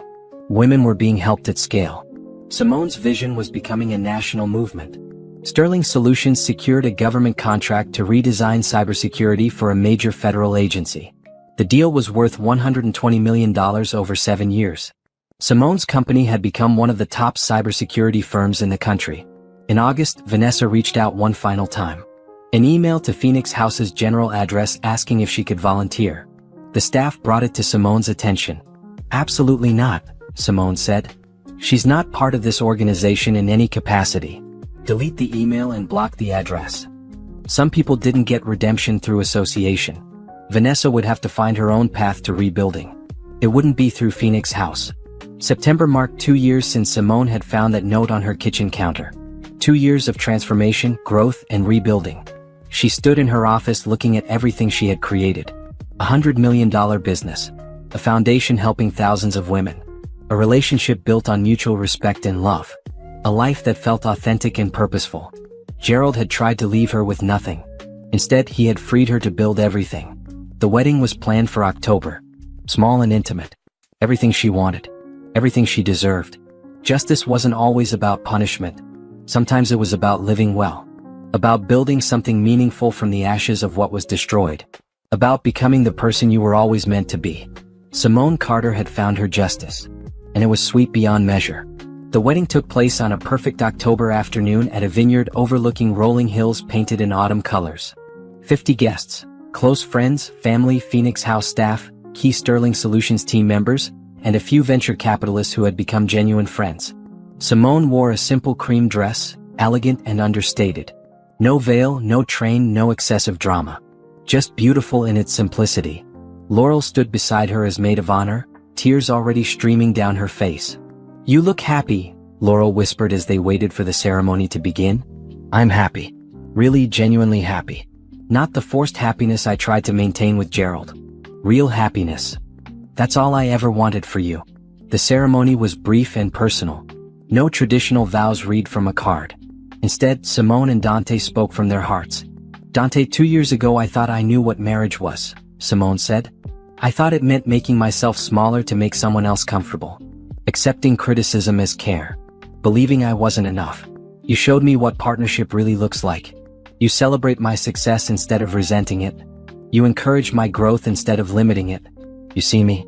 Women were being helped at scale. Simone's vision was becoming a national movement. Sterling Solutions secured a government contract to redesign cybersecurity for a major federal agency. The deal was worth $120 million over 7 years. Simone's company had become one of the top cybersecurity firms in the country. In August, Vanessa reached out one final time. An email to Phoenix House's general address asking if she could volunteer. The staff brought it to Simone's attention. "Absolutely not," Simone said. "She's not part of this organization in any capacity. Delete the email and block the address." Some people didn't get redemption through association. Vanessa would have to find her own path to rebuilding. It wouldn't be through Phoenix House. September marked 2 years since Simone had found that note on her kitchen counter. 2 years of transformation, growth, and rebuilding. She stood in her office looking at everything she had created. $100 million business. A foundation helping thousands of women. A relationship built on mutual respect and love. A life that felt authentic and purposeful. Gerald had tried to leave her with nothing. Instead, he had freed her to build everything. The wedding was planned for October. Small and intimate. Everything she wanted. Everything she deserved. Justice wasn't always about punishment. Sometimes it was about living well. About building something meaningful from the ashes of what was destroyed. About becoming the person you were always meant to be. Simone Carter had found her justice. And it was sweet beyond measure. The wedding took place on a perfect October afternoon at a vineyard overlooking rolling hills painted in autumn colors. 50 guests, close friends, family, Phoenix House staff, key Sterling Solutions team members, and a few venture capitalists who had become genuine friends. Simone wore a simple cream dress, elegant and understated. No veil, no train, no excessive drama. Just beautiful in its simplicity. Laurel stood beside her as maid of honor, tears already streaming down her face. "You look happy," Laurel whispered as they waited for the ceremony to begin. "I'm happy. Really, genuinely happy. Not the forced happiness I tried to maintain with Gerald. Real happiness. That's all I ever wanted for you." The ceremony was brief and personal. No traditional vows read from a card. Instead, Simone and Dante spoke from their hearts. "Dante, 2 years ago I thought I knew what marriage was," Simone said. "I thought it meant making myself smaller to make someone else comfortable. Accepting criticism as care. Believing I wasn't enough. You showed me what partnership really looks like. You celebrate my success instead of resenting it. You encourage my growth instead of limiting it. You see me?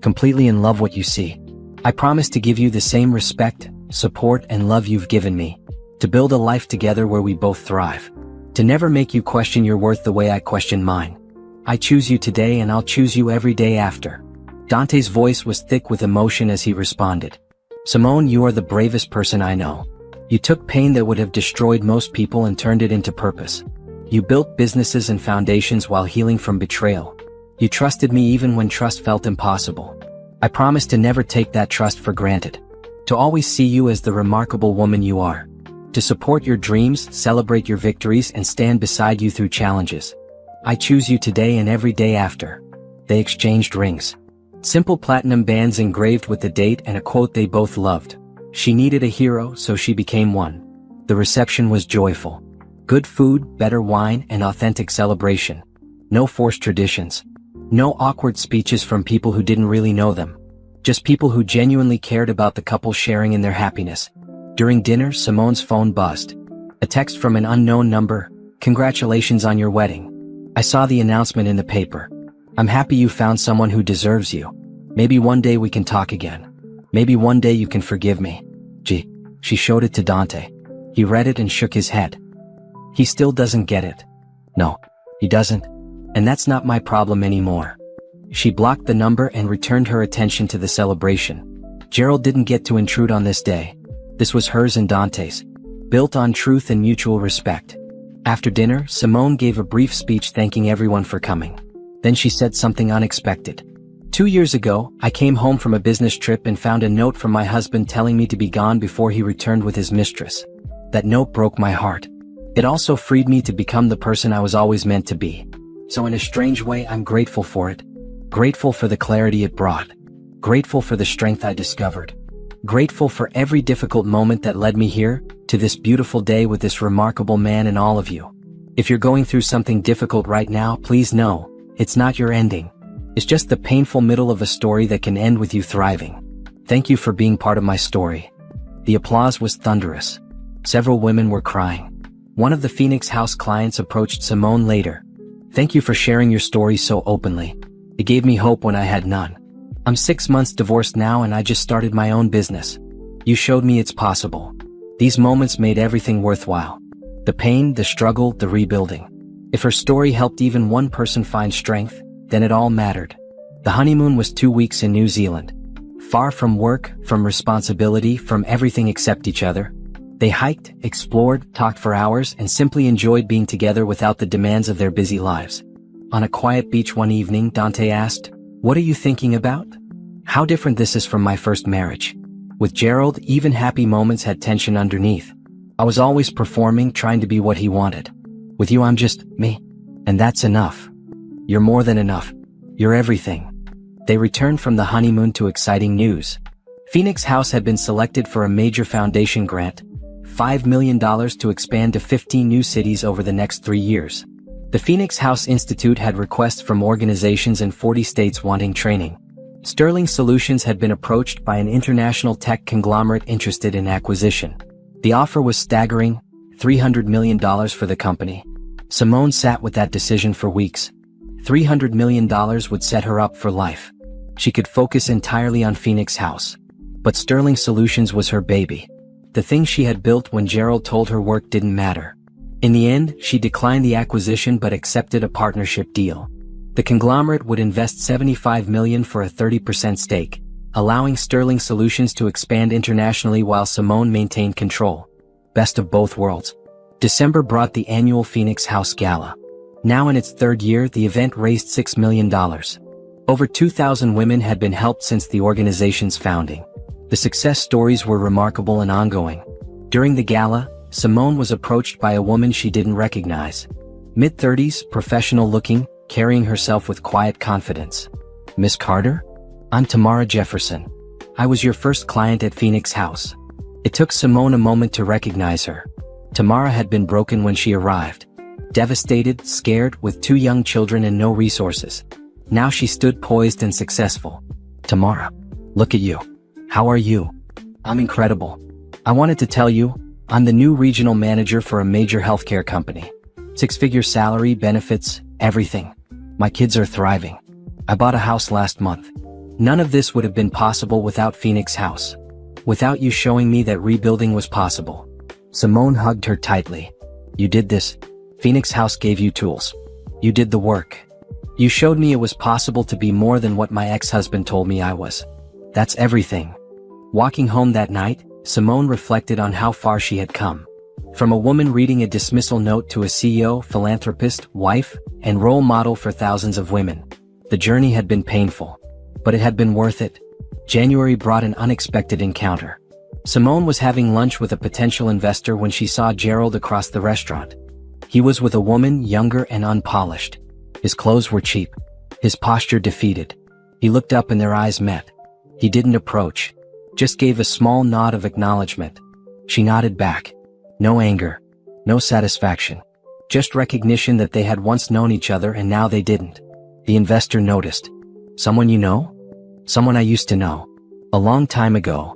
Completely in love what you see. I promise to give you the same respect, support, and love you've given me. To build a life together where we both thrive. To never make you question your worth the way I question mine. I choose you today and I'll choose you every day after." Dante's voice was thick with emotion as he responded. "Simone, you are the bravest person I know. You took pain that would have destroyed most people and turned it into purpose. You built businesses and foundations while healing from betrayal. You trusted me even when trust felt impossible. I promise to never take that trust for granted. To always see you as the remarkable woman you are. To support your dreams, celebrate your victories, and stand beside you through challenges. I choose you today and every day after." They exchanged rings. Simple platinum bands engraved with the date and a quote they both loved. She needed a hero, so she became one. The reception was joyful. Good food, better wine, and authentic celebration. No forced traditions. No awkward speeches from people who didn't really know them. Just people who genuinely cared about the couple sharing in their happiness. During dinner, Simone's phone buzzed. A text from an unknown number. "Congratulations on your wedding. I saw the announcement in the paper. I'm happy you found someone who deserves you. Maybe one day we can talk again. Maybe one day you can forgive me." Gee. She showed it to Dante. He read it and shook his head. He still doesn't get it. No, he doesn't. And that's not my problem anymore. She blocked the number and returned her attention to the celebration. Gerald didn't get to intrude on this day. This was hers and Dante's, built on truth and mutual respect. After dinner, Simone gave a brief speech thanking everyone for coming. Then she said something unexpected. 2 years ago, I came home from a business trip and found a note from my husband telling me to be gone before he returned with his mistress. That note broke my heart. It also freed me to become the person I was always meant to be. So in a strange way, I'm grateful for it. Grateful for the clarity it brought. Grateful for the strength I discovered. Grateful for every difficult moment that led me here, to this beautiful day with this remarkable man and all of you. If you're going through something difficult right now, please know, it's not your ending. It's just the painful middle of a story that can end with you thriving. Thank you for being part of my story. The applause was thunderous. Several women were crying. One of the Phoenix House clients approached Simone later. Thank you for sharing your story so openly. It gave me hope when I had none. I'm 6 months divorced now and I just started my own business. You showed me it's possible. These moments made everything worthwhile. The pain, the struggle, the rebuilding. If her story helped even one person find strength, then it all mattered. The honeymoon was 2 weeks in New Zealand. Far from work, from responsibility, from everything except each other. They hiked, explored, talked for hours, and simply enjoyed being together without the demands of their busy lives. On a quiet beach one evening, Dante asked, "What are you thinking about?" How different this is from my first marriage. With Gerald, even happy moments had tension underneath. I was always performing, trying to be what he wanted. With you, I'm just me. And that's enough. You're more than enough. You're everything. They returned from the honeymoon to exciting news. Phoenix House had been selected for a major foundation grant, $5 million to expand to 15 new cities over the next 3 years. The Phoenix House Institute had requests from organizations in 40 states wanting training. Sterling Solutions had been approached by an international tech conglomerate interested in acquisition. The offer was staggering, $300 million for the company. Simone sat with that decision for weeks. $300 million would set her up for life. She could focus entirely on Phoenix House. But Sterling Solutions was her baby. The thing she had built when Gerald told her work didn't matter. In the end, she declined the acquisition but accepted a partnership deal. The conglomerate would invest $75 million for a 30% stake, allowing Sterling Solutions to expand internationally while Simone maintained control. Best of both worlds. December brought the annual Phoenix House Gala. Now in its 3rd year, the event raised $6 million. Over 2,000 women had been helped since the organization's founding. The success stories were remarkable and ongoing. During the gala, Simone was approached by a woman she didn't recognize. Mid-30s, professional-looking, carrying herself with quiet confidence. "Miss Carter? I'm Tamara Jefferson. I was your first client at Phoenix House." It took Simone a moment to recognize her. Tamara had been broken when she arrived. Devastated, scared, with 2 young children and no resources. Now she stood poised and successful. "Tamara, look at you. How are you?" "I'm incredible. I wanted to tell you, I'm the new regional manager for a major healthcare company. 6-figure salary, benefits, everything. My kids are thriving. I bought a house last month. None of this would have been possible without Phoenix House. Without you showing me that rebuilding was possible." Simone hugged her tightly. "You did this. Phoenix House gave you tools. You did the work. You showed me it was possible to be more than what my ex-husband told me I was. That's everything." Walking home that night, Simone reflected on how far she had come. From a woman reading a dismissal note to a CEO, philanthropist, wife, and role model for thousands of women. The journey had been painful. But it had been worth it. January brought an unexpected encounter. Simone was having lunch with a potential investor when she saw Gerald across the restaurant. He was with a woman younger and unpolished. His clothes were cheap. His posture defeated. He looked up and their eyes met. He didn't approach. Just gave a small nod of acknowledgement. She nodded back. No anger. No satisfaction. Just recognition that they had once known each other and now they didn't. The investor noticed. "Someone you know?" "Someone I used to know. A long time ago."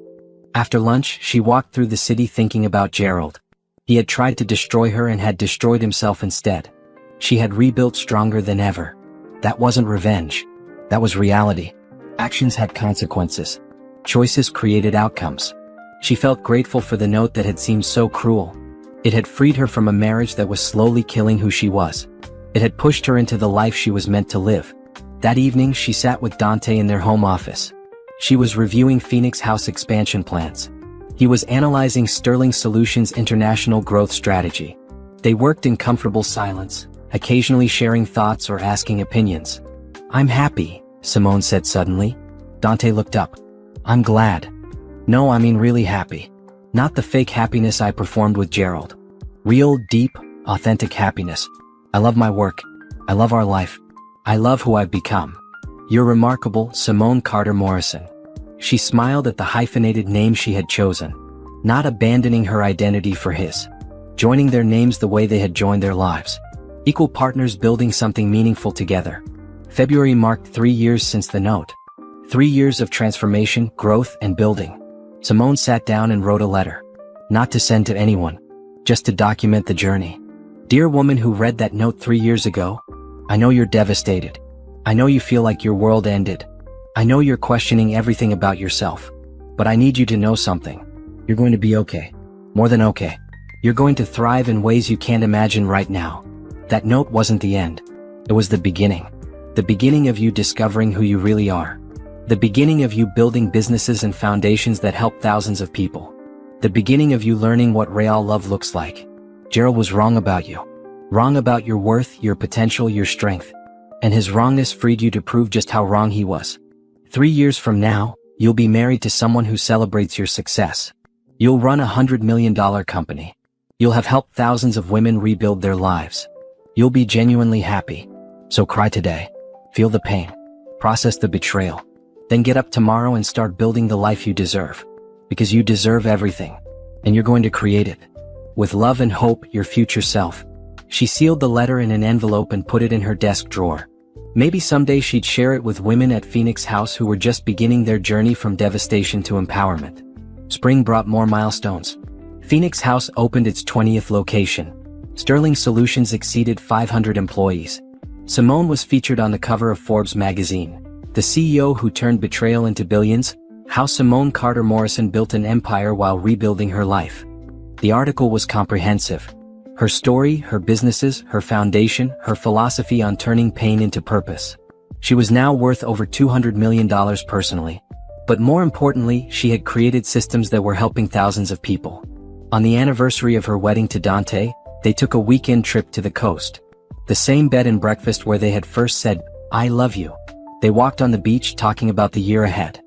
After lunch, she walked through the city thinking about Gerald. He had tried to destroy her and had destroyed himself instead. She had rebuilt stronger than ever. That wasn't revenge. That was reality. Actions had consequences. Choices created outcomes. She felt grateful for the note that had seemed so cruel. It had freed her from a marriage that was slowly killing who she was. It had pushed her into the life she was meant to live. That evening, she sat with Dante in their home office. She was reviewing Phoenix House expansion plans. He was analyzing Sterling Solutions' international growth strategy. They worked in comfortable silence, occasionally sharing thoughts or asking opinions. "I'm happy," Simone said suddenly. Dante looked up. "I'm glad." "No, I mean really happy. Not the fake happiness I performed with Gerald. Real, deep, authentic happiness. I love my work. I love our life. I love who I've become." "You're remarkable, Simone Carter Morrison." She smiled at the hyphenated name she had chosen, not abandoning her identity for his. Joining their names the way they had joined their lives. Equal partners building something meaningful together. February marked 3 years since the note. 3 years of transformation, growth, and building. Simone sat down and wrote a letter. Not to send to anyone, just to document the journey. "Dear woman who read that note 3 years ago, I know you're devastated. I know you feel like your world ended. I know you're questioning everything about yourself. But I need you to know something. You're going to be okay. More than okay. You're going to thrive in ways you can't imagine right now." That note wasn't the end. It was the beginning. The beginning of you discovering who you really are. The beginning of you building businesses and foundations that help thousands of people. The beginning of you learning what real love looks like. Gerald was wrong about you. Wrong about your worth, your potential, your strength. And his wrongness freed you to prove just how wrong he was. 3 years from now, you'll be married to someone who celebrates your success. You'll run $100 million company. You'll have helped thousands of women rebuild their lives. You'll be genuinely happy. So cry today. Feel the pain. Process the betrayal. Then get up tomorrow and start building the life you deserve. Because you deserve everything. And you're going to create it. With love and hope, your future self. She sealed the letter in an envelope and put it in her desk drawer. Maybe someday she'd share it with women at Phoenix House who were just beginning their journey from devastation to empowerment. Spring brought more milestones. Phoenix House opened its 20th location. Sterling Solutions exceeded 500 employees. Simone was featured on the cover of Forbes magazine. The CEO who turned betrayal into billions, how Simone Carter Morrison built an empire while rebuilding her life. The article was comprehensive. Her story, her businesses, her foundation, her philosophy on turning pain into purpose. She was now worth over $200 million personally. But more importantly, she had created systems that were helping thousands of people. On the anniversary of her wedding to Dante, they took a weekend trip to the coast. The same bed and breakfast where they had first said, "I love you." They walked on the beach talking about the year ahead.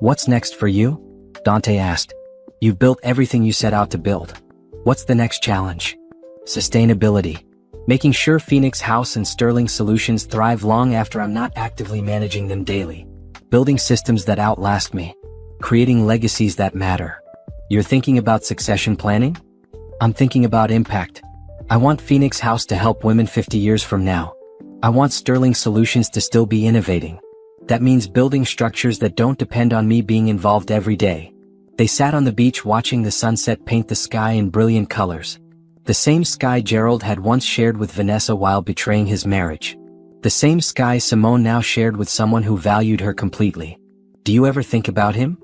"What's next for you?" Dante asked. "You've built everything you set out to build. What's the next challenge?" "Sustainability. Making sure Phoenix House and Sterling Solutions thrive long after I'm not actively managing them daily. Building systems that outlast me. Creating legacies that matter." "You're thinking about succession planning?" "I'm thinking about impact. I want Phoenix House to help women 50 years from now. I want Sterling Solutions to still be innovating. That means building structures that don't depend on me being involved every day." They sat on the beach watching the sunset paint the sky in brilliant colors. The same sky Gerald had once shared with Vanessa while betraying his marriage. The same sky Simone now shared with someone who valued her completely. "Do you ever think about him?"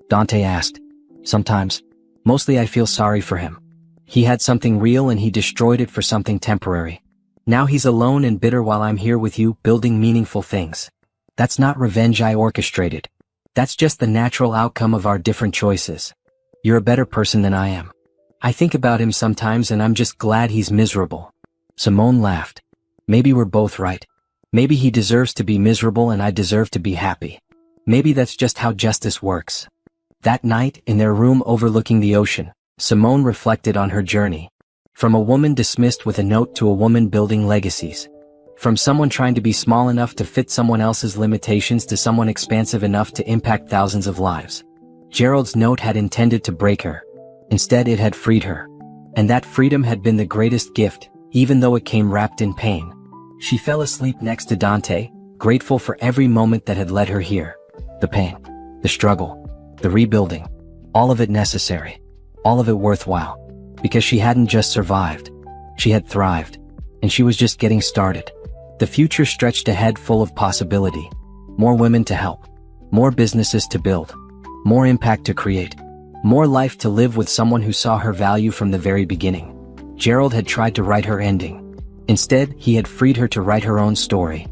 Dante asked. "Sometimes. Mostly I feel sorry for him. He had something real and he destroyed it for something temporary. Now he's alone and bitter while I'm here with you, building meaningful things. That's not revenge I orchestrated. That's just the natural outcome of our different choices. You're a better person than I am. I think about him sometimes and I'm just glad he's miserable." Simone laughed. "Maybe we're both right. Maybe he deserves to be miserable and I deserve to be happy. Maybe that's just how justice works." That night, in their room overlooking the ocean, Simone reflected on her journey. From a woman dismissed with a note to a woman building legacies. From someone trying to be small enough to fit someone else's limitations to someone expansive enough to impact thousands of lives. Gerald's note had intended to break her. Instead, it had freed her. And that freedom had been the greatest gift, even though it came wrapped in pain. She fell asleep next to Dante, grateful for every moment that had led her here. The pain, the struggle, the rebuilding, all of it necessary, all of it worthwhile. Because she hadn't just survived, she had thrived. And she was just getting started. The future stretched ahead full of possibility. More women to help. More businesses to build. More impact to create. More life to live with someone who saw her value from the very beginning. Gerald had tried to write her ending. Instead, he had freed her to write her own story.